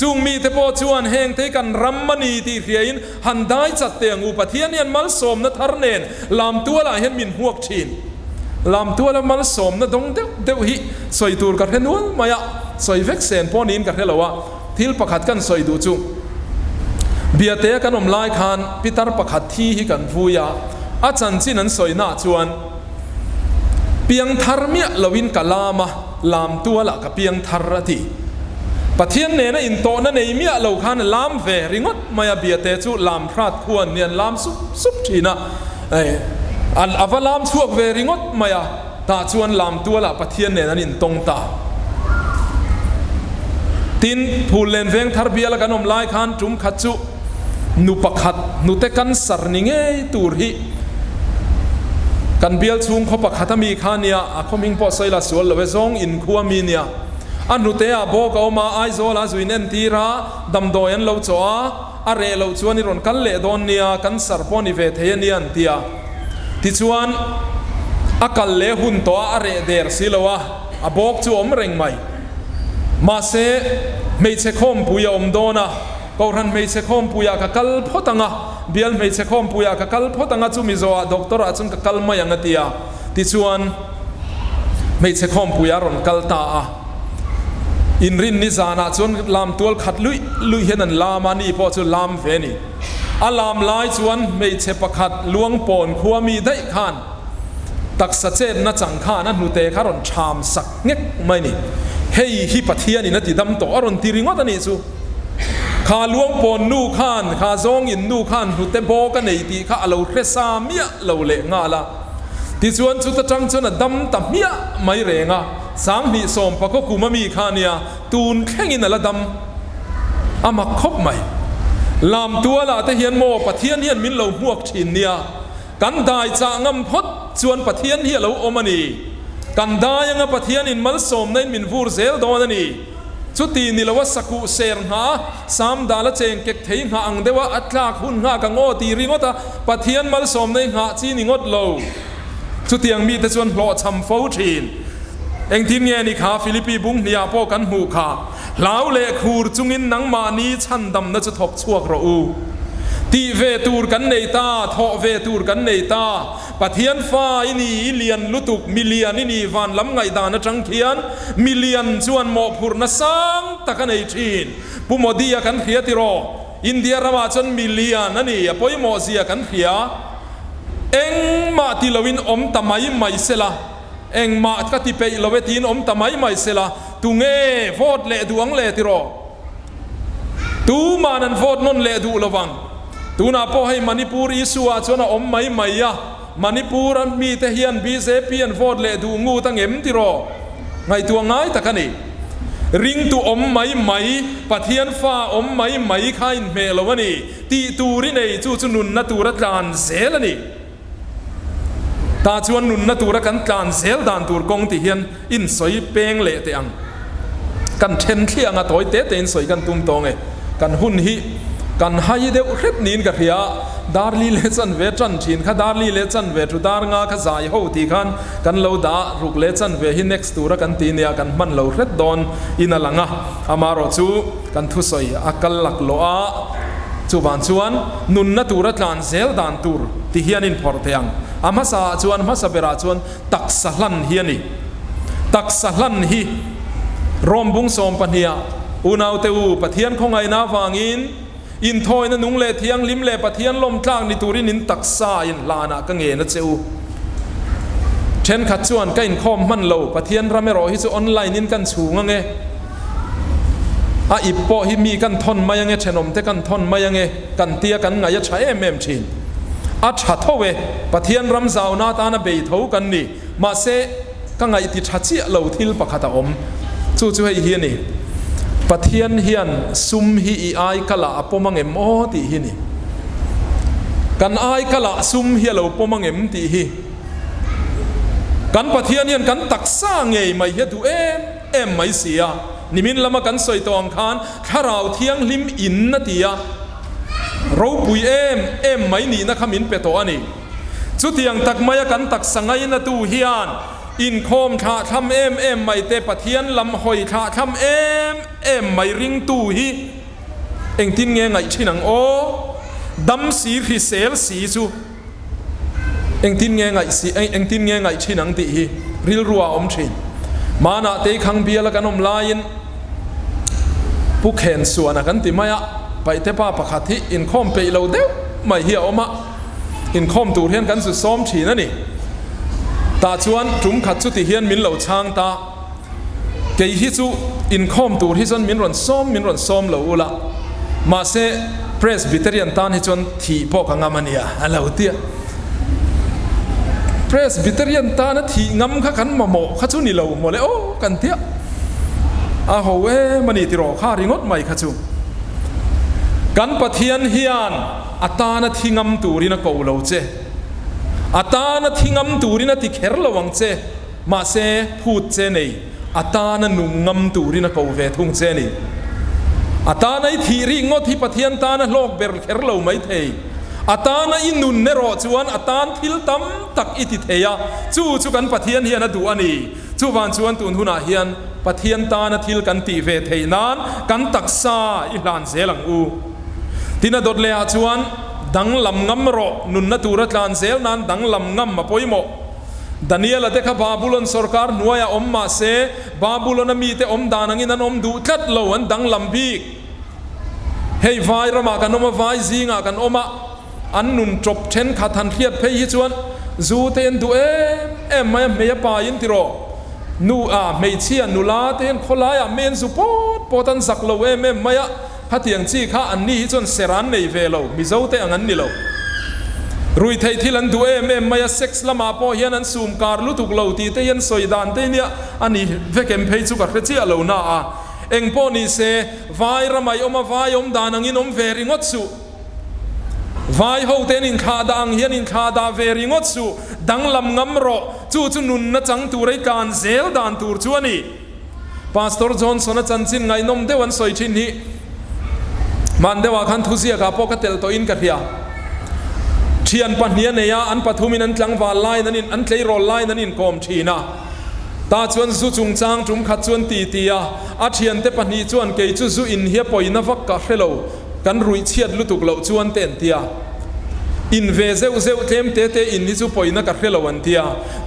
จุงมีเตโปชวนแหงเทกันรัมมันีที่เรียนหันได้จัดเตียงอุปเทียนเฮียนมัลสมนัทารเนนลามตัวละเฮียนมินหวกชีนลามตัวละมัลสมนัดงเดวหิสวยตูร์กันเรนวลมายะสวยเวกเซนปอนินกันเรลวะทิลประคัดกันสวยดูจุเบียเตะกันอมไลคานพิตาร์ประคัดที่ฮิกันฟูยาอาจารย์จีนั้นสวยน่าชวนเปียงทาร์เมียลวินกะลามาลามตัวละกับเปียงทาร์ทีปะเทียนเนนะอินโตนั่นเองเมียเราคานลามเวริงดมายาเบียเตจูลามพระควรเนียนลามซุบทีนะอันอวลามช่วงเวริงดมายาตาชวนลามตัวละปะเทียนเนนั้นอินตงตาตินพูเลนเวงทาร์เบียละกันอมไลคานจุมขัดจุนุปขัดนุเตกันสารนิเงยตูร์ฮิกันเบียลชุงเขาปะขัดมีขานียอาคมิงพอใส่ละสวนละเวซงอินคัวมีเนียอันนุเตะบอกเอามาไอโซลาจุยเนนทีระดำโดยันเราจัวอะไรเราชวนนิรอนกันเละโดนเนียกันสารปอนิเวทเฮียนียนเตียที่ชวนอากัลเละหุ่นตัวอะไรเดร์สิละวะอาบอกจูอมเร่งไม่มาเสไม่เชคอมปุยอมโดนะก็รันไม่เชคอมปุยกับกัลพอตังะเบียลไม่เชคอมปุยกับกัลพอตังะจูมิโซะด็อกเตอร์อาจุนกับกัลมาอย่างเตียที่ชวนไม่เชคอมปุยรอนกัลตาอินรินนิสานะจนลามตัวขัดลุยเห็นลามานี่พอจะลามเฟนี่อาลามลายชวนไม่เชปขัดลวงปนขัวมีได้ขานตักสะเจนนัจังข้านั้นนุเตคารอนชามสักเง็กไม่นี่เฮ้ยฮิปะเทียนี่นัดดำโตอรอนตีริงวัตนิสุข้าลวงปนนูข้านข้าซองอินนูข้านนุเตโบกันในตีข้าเราเครซามียเราเละงาละที่ชวนชุดจังชนดำตับมียไม่เรงะสังหิสมปะก็กุมามีขานียตูนแข่งอินละดำอามาคบไหมลามตัวละแต่เฮียนโมปะเทียนเฮียนมินเราหวกชินเนียกันได้จะงำพดชวนปะเทียนเฮียเราอมานีกันได้ยังปะเทียนอินมัลสมในมินฟูร์เซลโดนนี่ชุดตีนิลวัสกุเซร์หาสามดาลเจงเก็กเทียงหาอังเดว่าอัตลากหุ่นหากังโอตีริงอตาปะเทียนมัลสมในหาจีนิงอดโล สุดที่ยังมีแต่ส่วนหล่อชำฟูทีนเองที่เนี่ยนี่ขาฟิลิปปีบุ้งเนี่ยพอกันหูขาลาวเล่คูรจุงอินนังมานี้ชันดำน่าจะทบชั่วกระอูตีเวตูร์กันในตาทอเวตูร์กันในตาปะเทียนฟ้าอินี่เลียนลุตุกมิเลียนอินี่วันล้ำไงดานจังเขียนมิเลียนชวนหมอพูรณสังตะกันในทีนปุโมดียกันเขียติรออินเดียรามาจนมิเลียนนั่นนี่ปอยโมเซียกันเขียเอ็งมาติลวินอมตะไมไม่เสละเอ็งมาก็ติเปยลเวทีนอมตะไมไม่เสละตุงเอโฟดเละดวงเละติรอตูมานันโฟดนนเละดูระวังตูน่าพอให้มณิปุรีสัวจนอมไม่ยะมณิปุรันมีแต่เฮียนบีเซเปียนโฟดเละดูงูตั้งเอ็มติรอไงตัวง่ายตะกันนี่ริงตัวอมไม่ปะเทียนฟ้าอมไม่ข้ายเมลวะนี่ตีตูริเนจูจุนุนนตูรักการเซลนี่ตาชวนนุนนตูรักการเซลดานตูรกงติเฮียนอินสอยเปงเละเตียงกันเทนเที่ยงอ่ะตัวเตะเต็นสอยกันตุ้มตองเอกันหุ่นฮิกันให้เดวเร็ดนินกับเฮียดาร์ลีเลจันเวจันชินข้าดาร์ลีเลจันเวทุดาร์งาข้าใจหูตีกันกันเราดารุกเลจันเวฮิ next ตัวรักกันตีเนียกันมันเราเร็ดดอนอินาลังอ่ะอามารอจูกันทุสอยอักลักโลอาจูบานชวนนุนนตูรักการเซลดานตูร์ที่เฮียนินพอร์ตยังอามาซาชวนมาซาเบราชวนตักสลันเฮียนี่ตักสลันฮีรอมบุงสอมปนียอุณาวเตอูปะเทียนของไงนาวางินอินทอยนั่นนุงเลเทียงลิมเลปะเทียนลมกลางนิตูรินินตักซาอินลานากังเงนะเจ้าเช่นขัดชวนก็อินคอมมันโลปะเทียนรำไม่รอฮิจูออนไลน์นินกันสูงไงอิปโปฮิมีกันทนมายังไงเชนมเตกันทนมายังไงกันเตียกันไงจะใช้เมมชินชัดเท่าเวปะเทียนรำสาวนาตานาเบยเท่ากันนี่มาเซกังไงติชัดเจียเหล่าทิลปะขัดอมจู่ๆให้เฮียนี่ปะเทียนเฮียนซุมฮีไอกะละปมังเอ็มโอติฮีนี่กันไอกะละซุมเฮียเหล่าปมังเอ็มติฮีกันปะเทียนเฮียนกันตักซ่าไงไม่เฮียดูเอ็มไม่เสียนิมินละมากันสวยตองคานข้าเราเทียงลิมอินนะตียเราปุยเอ็มไม่หนีนะขมินเปโตอันนี้สุดที่ยังตักไม่กันตักสังไงนะตูเฮียนอินโคมขาทำเอ็มไม่เตปะเทียนลำหอยขาทำเอ็มไม่ริงตูฮีเอ็งทิ้งเงี้ยไงชินังโอดำสีริเซลสีจูเอ็งทิ้งเงี้ยไงสีเอ็งทิ้งเงี้ยไงชินังตีฮีริลรัวอมชินมาหน้าเตะขังเบียร์ละกันอมลายินผู้เข็นส่วนกันติมายะไปเตป้าปะขัดที่อินคอมไปเราเดียวไม่เหี้ยออกมาอินคอมตูเรียนกันสุดซ้อมฉีนั่นนี่ตาชวนจุ่มขัดสุดที่เฮียนมินเหล่าช้างตาเกี่ยที่จูอินคอมตูที่จนมินรอนซ้อมเหล่าอุละมาเซเพรสบิเตเรียนตานที่จนที่พ่อขังงามันเนียอะไรอุติเพรสบิเตเรียนตานะที่งำข้ากันมาโมข้าจุนี่เหล่าโมเลยโอ้กันเทียอาโหเวมันนี่ที่รอข้าริงดไม่ข้าจุกันปะเทียนเฮียนอัตานะที่งำตูรินะกูเหล่าเจอัตานะที่งำตูรินะที่เขรละวังเจมาเซพูดเจนี่อัตานะนุ่งงำตูรินะกูเวทุงเจนี่อัตานะที่ริงดที่ปะเทียนตานะโลกเบรเขรละไม่เทอัตานะอินุนเนรอจวนอัตานทิลตัมตักอิติเทียจู่กันปะเทียนเฮียนดูอันนี้จู่วันจวนตุนหุนาเฮียนปะเทียนตานะทิลกันตีเวเทนานกันตักซาอิลานเซลังอูที่น่าดดเลียจวนดังลำงำรอนุนนตูรัตลานเซลนั้นดังลำงำมาปอยโมดานิเอลเด็กบาบูลอนสรการนัวยอมมาเซบาบูลอนมีเตอมดานังอินันอมดูจัดโลวันดังลำบีกเฮยไฟระมากันอมไฟซิงากันอมอันนุนจบเช่นขัดทันเทียบเพย์จวนจูเตนดูไม่ไม่ปายินติโรนูไม่เชียนูลาเตนคนลายเมนสุปอตันสักโลไม่ฮัตยังจีข้าอันนี้จนเสรันในเวลมิเจ้าเตอันนี้โลรุยไทยที่ลันดูไม่เซ็กซ์ละมาพอเฮียนันซูมการลุตุกโลตีเตยันสวยดานเตเนี่ยอันนี้เวกเอ็มเพย์จุกัดเจียโลน่าเอ็งพอนี่เซวายระไม่อมวายอมดานังอินอมเวริงอดสุวายโฮเตนินคาดังเฮียนินคาดาเวริงอดสุดังลำงำรอจู่นุนนัจังตูไรการเซลดานตูร์จวนี่พาสตอร์จอห์นสันจันจินไงนมเดวันสวยชินฮีมันเดว่าคันทุเซียกับพวกเตลโตอินกันเฮีย ท เชียนปัญญาเนี่ยอันปฐุมินันจังวาลไลนั่นอันเทโรไลนั่นกอมชีนะตาชวนสุจุงจางจุมขัดชวนตีเตียอาเชียนเตปัญญาชวนเกยจุจุอินเฮียปอยนัฟักกะเฮโลกันรุยเชียดลุตุกเหล่าชวนเต็นเตียอินเวเซอุเซอุเทมเตเตอินนิจุปอยนักะเฮโลวันเตีย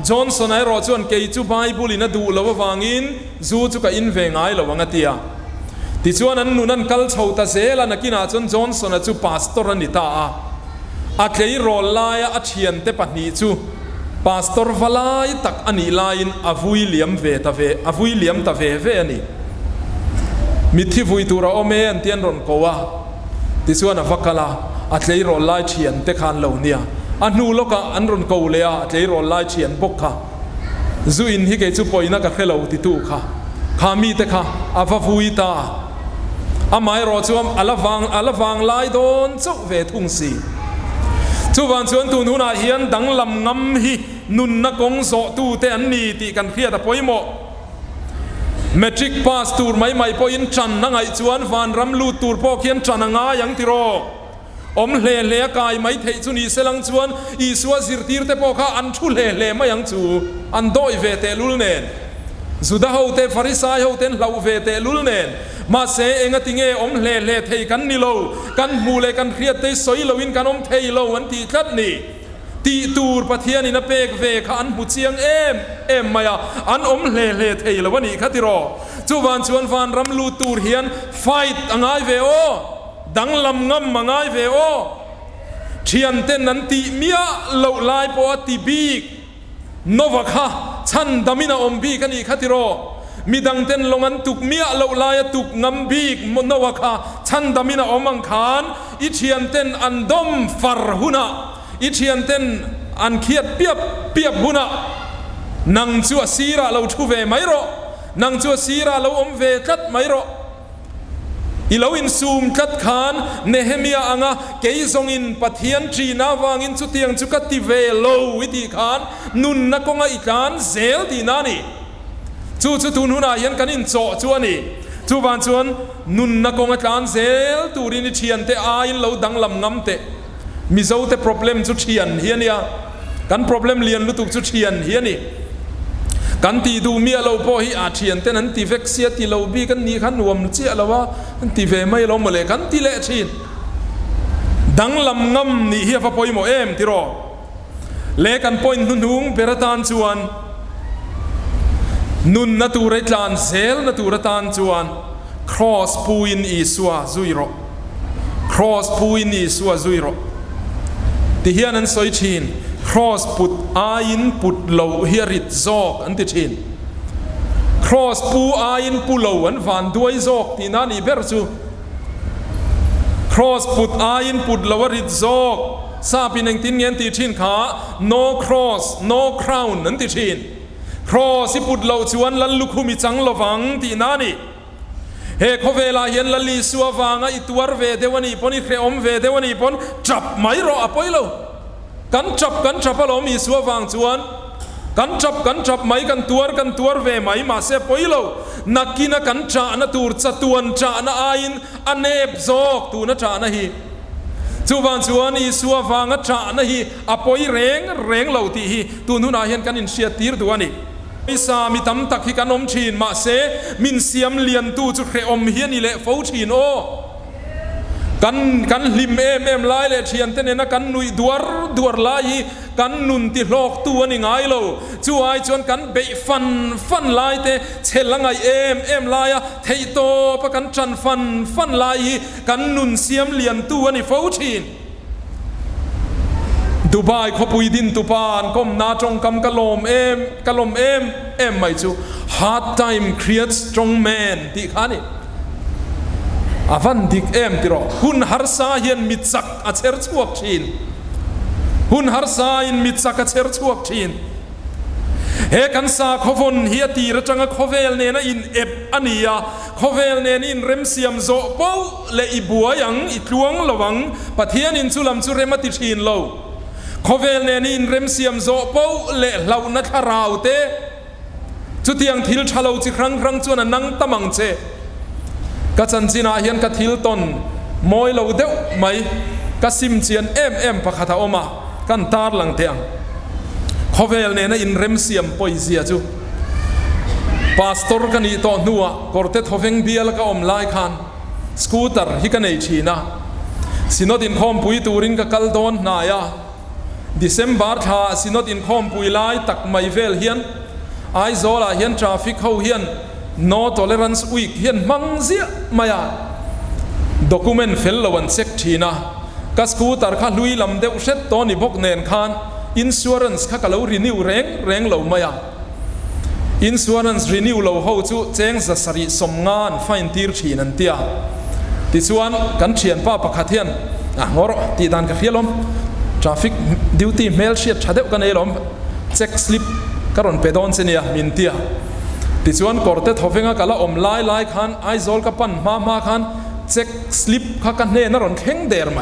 จอห์นสันไอรอชวนเกยจุไบบุลินัดูเลววางินจูจุกะอินเวงไอเลวังเตียที่ชวนนั้นนุนันกัลชาวตาเซลนักินาจนจอห์นสันจูพาสตอร์นิตาอาเคยโรลไลอาเชียนเตปัญญาจูพาสตอร์วลายตักอันนี้ไลน์อวุยเลียมเวตาเวอวุยเลียมตาเวเวนี่มิที่วุยตัวเราเมนเตียนรอนโกวาที่ส่วนนักฟักลาอาเคยโรลไลเชียนเตขันเหล่านี้อันนู้โลกะอันรอนโกเลียอาเคยโรลไลเชียนบกค่ะจูอินฮิเกจูปอยนักเขลาติตุค่ะขามีเตค่ะอาฟวุยตาอาไม่รอจวมอัลฟังไลโดนจุเวทุงสีทุกวันชวนตูนุนาเฮียนดังลำงำฮีนุนนักงโซตูเตอันนี้ตีกันเครียดแต่พอยโมเมทริกพาสตูร์ไม่พอยินจันนังไอชวนฟันรำลูตูร์พอเขียนจันงายังติโรอมเล่กายไม่เทจุนีเซลังชวนอีสวาสิรตีร์เตพอข้าอันชุเล่ไม่ยังจูอันโดยเวเตลุลเนนสุดาเขาเตฟาริสายเขาเตนเหลาเวเตลุลเนนมาเสเองติงอมเล่เทกันนิโลกันมูเลกันเครียดเตสอยลวินกันอมเทโลวันที่คัดนี่ตีตูร์ปะเทียนินาเปกเวขันบุเชียงเอ็มมายาอันอมเล่เทโลวันนี้คัดติโรจูวันชวนฟันรำลูตูร์เฮียนไฟต์อ่างไอเวโอดังลำงำอ่างไอเวโอเชียนเต้นนันติเมียเหลาลายปอติบีกโนวะค่ะฉันดามินาอมบีกันอีคัดติโรมีดังเต้นลงอันตุกเมียเหลาลายตุกงำบีกโนวะค่ะฉันดามินาอมังคานอิเชียนเต้นอันดมฟาร์หุนาอิเชียนเต้นอันเขียดเปียบหุนานังจัวซีระเราชูเวไม่รอนังจัวซีระเราอมเวกัดไม่รออีเราอินซูมกัดขานเนเฮมียอ่างเกยซงอินปัทยันจีนาวางอินสุเตียงจุกัดติเวโลวิธีขานนุนนักงอีกานเซลดีนานี่จูตุนหุนายันกันอินโจจวนี่จูบานชวนนุนนักงอีกานเซลตูรินิเชียนเตอาอินเราดังลำงำเตมิเจ้าเต problem จุดเชียนเฮียนี่กัน problem เลียนลุตุกจุดเชียนเฮียนี่กันตีดูเมียเราพอฮีอาเชียนเตนั้นตีเฟกเซียตีเราบีกันนี่ขันรวมเจียเราว่าตีเฟไม่เราหมดเลยกันตีเละชีนดังลำงำนี่เฮียฟ้าปอยโมเอ็มที่รอเละกันปอยนุงเปรตานชวนนุนนัตูเรจานเซลนัตูรตานชวน cross ปูอินอีสัวซุยโร cross ปูอินอีสัวซุยโรที่เฮียนั้นสอยชีนcross ปุดอายินปุดเหลาเฮียริดซอกอันติชิน cross ปูอายินปูเหลาอันฟันด้วยซอกที่นั่นอีเบรซู cross ปุดอายินปุดเหลาริดซอกซาปินังตินเงียนติชินขา no cross no crown อันติชิน cross ปุดเหลาชวนลันลุคุมิจังละวังที่นั่นอีเฮโคเวลาเห็นลันลีสัววังอีตัวเวเดวันีปนิเครอมเวเดวันีปนจับไม่รออภัยเรากันจับพลอมีสัววางจวนกันจับไม่กันตัวเวไม่มาเสพอยโลนักกินกันจ่านะตูร์จะตวนจ่านะอาอินอันเนบโซกตูนะจ่านะฮีจวนจวนอีสัววางจ่านะฮีอภัยเร่งเหล่าที่ฮีตูนุนาเห็นกันอินเชียตีร์ตัวนี้ไอสามีตำตักฮีกันอมชีนมาเสมินเสียมเลียนตูจุเครอมเฮียนี่แหละฟูชีนโอกันลิมเอ็มไล่เลยเชียนเตนนะกันนุยดัวไล่กันนุนติโลกตัวนี่ไงเราช่วยจนกันเบยฟันไล่เตเชลังไงเอ็มไล่เทโตปะกันจันฟันไล่กันนุนเสียมเลียนตัวนี่ฟูชีนดูบายขบุยดินตุปานก้มนาจงกำกะลมเอ็มไม่จู hard time creates strong man ที่ขานี่อาวันดิกเอ็มติโรหุนฮาร์ซาเฮียนมิดซักอาเชอร์ชวกชีนหุนฮาร์ซาอินมิดซักอาเชอร์ชวกชีนเฮกันซาขวนเฮียตีระจังขวเวลเนนะอินเอฟอันนี้ยาขวเวลเนนินเรมเซียมโซเป้าเลอีบัวยังอีทวงระวังปะเทียนินสุลัมสุเรมติชีนโลขวเวลเนนินเรมเซียมโซเป้าเลเหล่านักราวเตจุดยังทิลชาโลจิครั้งจวนนังตะมังเจก็จันจินาเฮียนกัทิลตนมอยเราเดวไหมก็ซิมเจียนเอ็มประคาตาออกมา กันตาร์หลังเตียงขเวลเนี่ยนะอินเรมเซียมปอยเสียจูพาสตอร์กันอีตอนนัวกอร์เตทเวงเบียลก็อมไล่คันสกูตเตอร์ฮิกันไอชีนะสินอดินคอมปุยตูรินกับกัลโดนนายาดิเซมบาร์ท่าสินอดินคอมปุยไล่ตักไม่เวลเฮียนไอโซลาเฮียนทราฟิกเขาเฮียน no tolerance week เฮียนมังเสียมายาด็อกิเมนต์เฟลวันเซ็กทีนะกัสกูตาร์ข้าลุยลำเดวเช็ดตอนนี้พกเนนคานอินชัวรันส์ข้าก็เรารีนิวแรงเรามายาอินชัวรันส์รีนิวเราเขาจู่เจงจะสริสมงานไฟน์ทีร์ชีนันเตียที่ส่วนกันเชียนป้าปะขัดเทียนงอรตีดันกับเฮียลมทราฟิกดิวตี้เมลเชียดชัดเดวกันเอลมเช็คสลิปกระรอนเปดอนเซนียมินเตียที่ส่วนกอร์เตทอฟเฟงก็ละอมไล่คันไอโซลกับปันมาคันเช็คสลิปข้ากันเนนรอนเข่งเดร์ไหม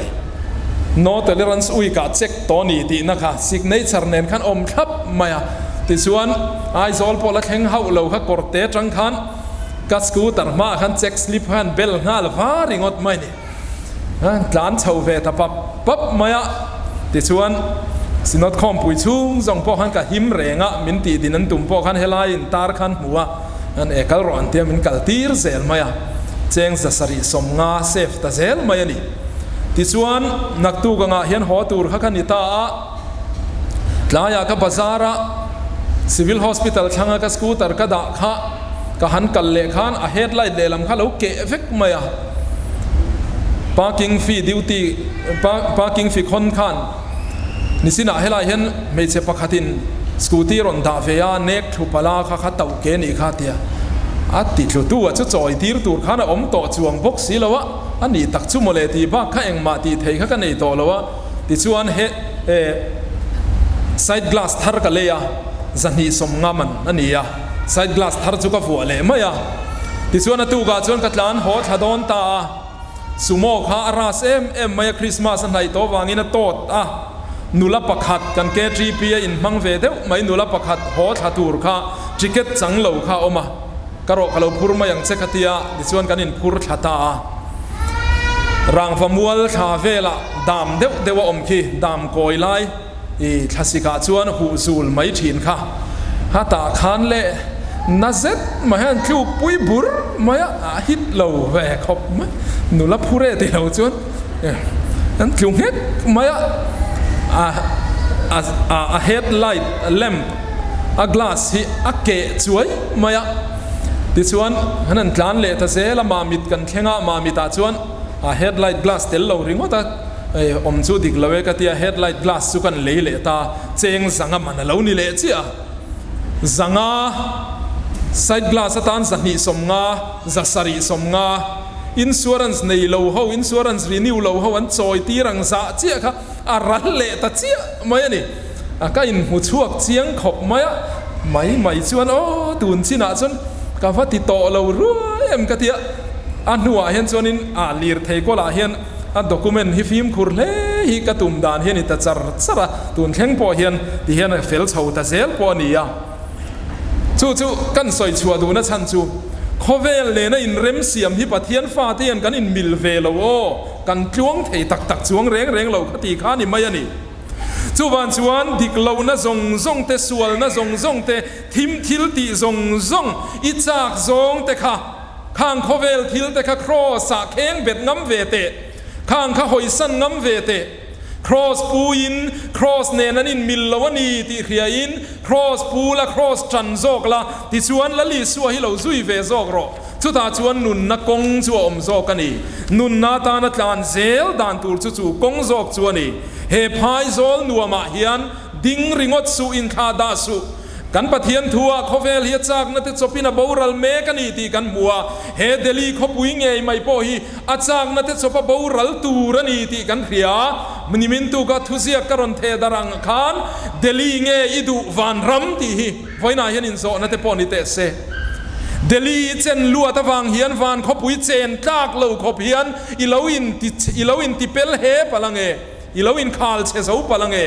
no tolerance อุ้ยกะเช็คตัวนี้ตีนะคะสิกเนเจอร์เนนคันอมทับมาที่ส่วนไอโซลพอละเข่งเฮาเราข้ากอร์เตจังคันกัสกูตร์มาคันเช็คสลิปคันเบลงาลฟาริงอดไม่เนี่ยหลานชาวเวทปั๊บมาที่ส่วนสินอดคอมปุยชุ่งส่งพอคันกับหิมเรงะมินตีดินันตุ่มพอคันเฮลัยตาร์คันหัวอันเอกลรอนเตียมินกัลตีร์เซลมาเจงจะสริสมงาเซฟตาเซลมานี่ที่ส่วนนักตูกงาเฮียนหัวตูร์ข้ากันนิตาลายากับบาซาระซิวิลฮอสพิทอลช่างกัสกูตร์กระดาข้าก็หันกันเล่ขันอาเฮดไลเดลัมข้าเราเกะเฟกมาพาร์กิ้งฟรีดิวตี้พาร์กิ้งฟรีคนขันนิสินะเฮลัยเห็นไม่ใช่ปะขัดินสกูตี้รอนดาเฟียเน็กทุปลาข้าเต่าเกนี่ข้าเตียติดตัวจะจ่อยตีร์ตูร์ข้านะอมต่อจวงบกสีแล้ววะอันนี้ตักชุ่มเลยตีบ้าข้าเองมาตีเทข้ากันในตัวแล้ววะที่ส่วนไซด์กลาสทาร์กันเลยจันนี่สมงามันอันนี้ไซด์กลาสทาร์จุกฟัวเลยไม่ที่ส่วนตัวกาส่วนกัตลานฮอตฮัดอนตาสุโมข้าอาราเซมไม่คริสต์มาสในตัววางินโตดนุลปักขัดกันเกตรีปีอินมังเวเดวไม่นุลปักขัดฮอตฮัตูร์ข้าจิกเก็ตจังเหลาข้าออกมากระโดดกระโดดพูดมาอย่างเซคัติยาดิส่วนกันอินพูดชัตตาร่างฟมัวลชาเวล่ดามเดวอมคีดามโกยไลทัศกาชวนหูซูลไม่ถินค่ะฮัตตาขันเล่นัเซตมาให้คิวปุยบุรมาฮิตเหลาแหวกขบมั้ยนุลพูดเรติเหลาชวนนั่นคิวเฮกมาเฮดไลท์แลมป์กลาสฮีเกะช่วยมาที่ส่วนนั้นกลานเล่ถ้าเสละมามิดกันแข่งมามิดตาชวนเฮดไลท์กลาสเตลเราริงว่าตาอมจูดิกเลเวกที่เฮดไลท์กลาสสุกันเล่ตาเจงสังมันเรานี่เล่เจียสังไซด์กลาสตานสันนิสมงาจัสริสมงาอินชัวรันส์ในเราเขาอินชัวรันส์รีนิวเราเขาวันจอยตีรังสะเจียค่ะรันเล่ตาเจียไม่นี่ก็อินหูชวกเจียงขบไม่ชวนโอ้ตูนชินะชนกาฟติโตเรารู้เอ็มกะเทียอันหัวเห็นส่วนนี้ลีร์เทก็ละเห็นด็อกิเมนต์ฮิฟิมคุร์เล่ฮิกระตุ่มดานเห็นอิตาจาร์สระตุนแข็งพอเห็นที่เห็นเฟลชาวตาเซลพอนี่จู่กันสอยชัวดูนะชันจู่ขเวลเลยนะอินเรมเสียมฮิปะเทียนฟ้าเทียนกันอินมิลเวลโวกันจ้วงเทตักจ้วงเร่งเราคติข้านี่ไม่ยันนี่จู่วันชวนดิกเรานะซงเตสวลนะซงเตทิมทิลติซงอิจากซงเตค่ะข้างขเวลทิลเตค่ะครอสะเข่งเบ็ดง้ำเวเตข้างข้าหอยสันง้ำเวเตครอสปูอินครอสเนนันอินมิลลวนีที่เขียอินครอสปูละครอสจันโซกละที่ชวนละลีสัวให้เราซุยเวโซกรอชุดาชวนนุนนักกงชัวอมโซกันนี่นุนนาตานัตลานเซลดานตูร์จู่กงโซกชวนนี่เฮพายโซลนัวมาเฮียนดิ้งริงอดสูอินคาดาสุกันปะเทียนทัวเขาเวลเฮียจากนัตจบินาบรัลเมกันนี่ตีกันมัวเฮเดลีเขาปุยเงยไม่พอฮีอาจากนัตจบบบรัลตูรนี่ตีกันเขียมันมินตูกัทุเซียกรอนเทดารังคานเดลีเงยอิดูวันรัมตีฮีไว้นาเฮียนินโซนัตปอนิเตเซเดลีเจนลัวตะวังเฮียนวันเขาปุยเจนตากเลวเขาเพียนอิลาวินติเปลเฮปลังเออิลาวินคาลเชซาอุปลังเอ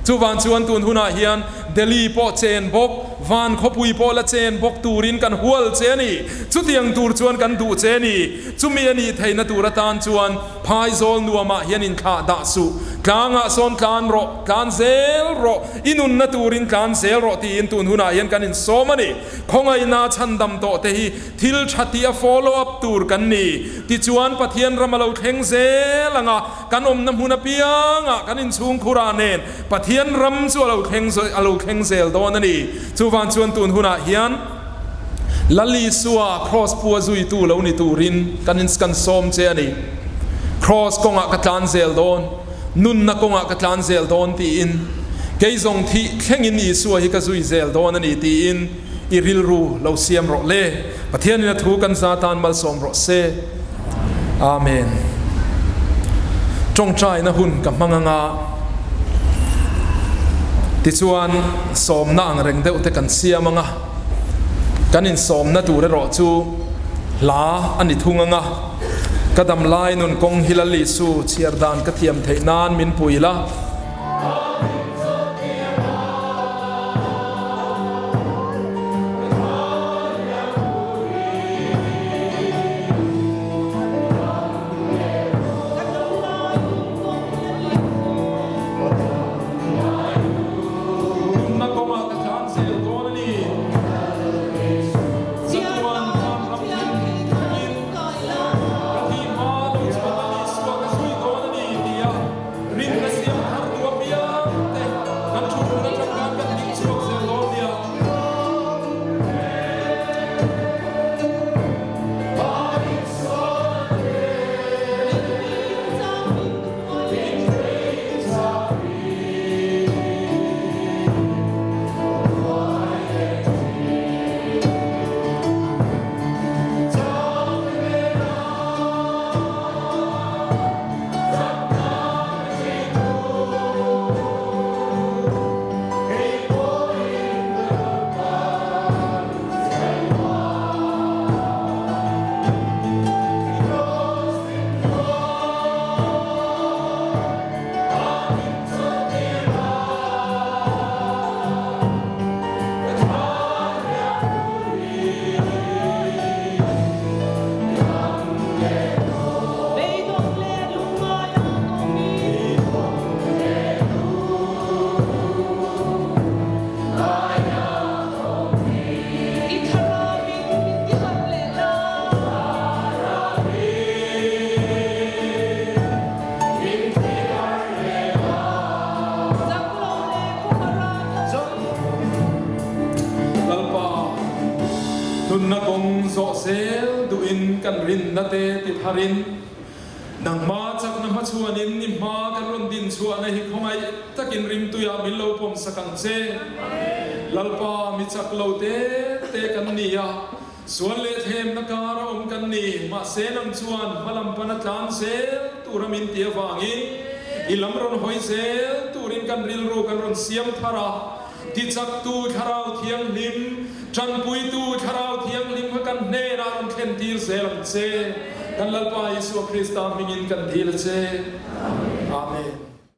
จู่วันชวนตุนหุนาเฮียน เดลีโปเจนบกวานขบุยโปละเจนบกตูรินกันหัวเจนี่จุดยังตูรจวนกันดูเจนี่จุมีอันนี้ไทยนตูรตานจวนพายโซลนัวมาเฮียนินขาดาสุกลางอ่ะโซนกลางรอกลางเซลรออินุนนตูรินกลางเซลรอตีอินตุนหุนาเฮียนกันอินโซมันนี่คงไอนาชันดำโตเตฮีทิลชัติอา follow up ตูรกันนี่ที่จวนปะเทียนรำมาเราเข่งเซลังอ่ะกันอมน้ำหุนเปียงอ่ะกันอินชุงคุราเนนปะเทียนรำชัวเราเข่งเซลโตนั่นนี่จูฟันชวนตุนหุนาเฮียนลลีสัว cross ปัวจุยตูเรานี่ตูรินกันอินสกันซอมเจนี่ cross กงอ่ะกัตลานเซลโดนนุนนักกงอ่ะกัตลานเซลโดนตีอินเกยซงที่แข่งอินอีสัวฮิกาจุยเซลโดนนี่ตีอินอิริลรูเราเสียมรอเล่ปะเทียนนี่ถูกกันซาตานมัลสมรอเซอาเมนจงใจนะหุ่นกับมังงาติชวนสมนางเร่งเดอุตกันเสียมังกันอินสมนะตูเรอจูลาอันนี้ทุ่งงากระดำลายนุนกงฮิลลิสูเชียร์ดานกระเทียมเทนานมินปุยละนุนนักงโซเซลดูอินกันรินนาเตติทารินนังมาจากน้ำชวนินนิมากันรนดินชวนในหิคงไอตะกินริมตุยามิลโลปมสกังเซลัลปามิจักโลเตกันนียส่วนเลเทมนักการอมกันนีมาเซนังชวนมาลำปนัดลานเซลตูรามินเตียฟางินอิลำรอนหอยเซลตูรินกันริลรูกันรนเสียมทาราที่จักตูทาราวเทียงลิมจันปุยตูทาราวเทียงลิมกันเนรานเข็นทีเซลังเซกันลัลปายิสุคริสต์มิงินกันทีลเซอาเมน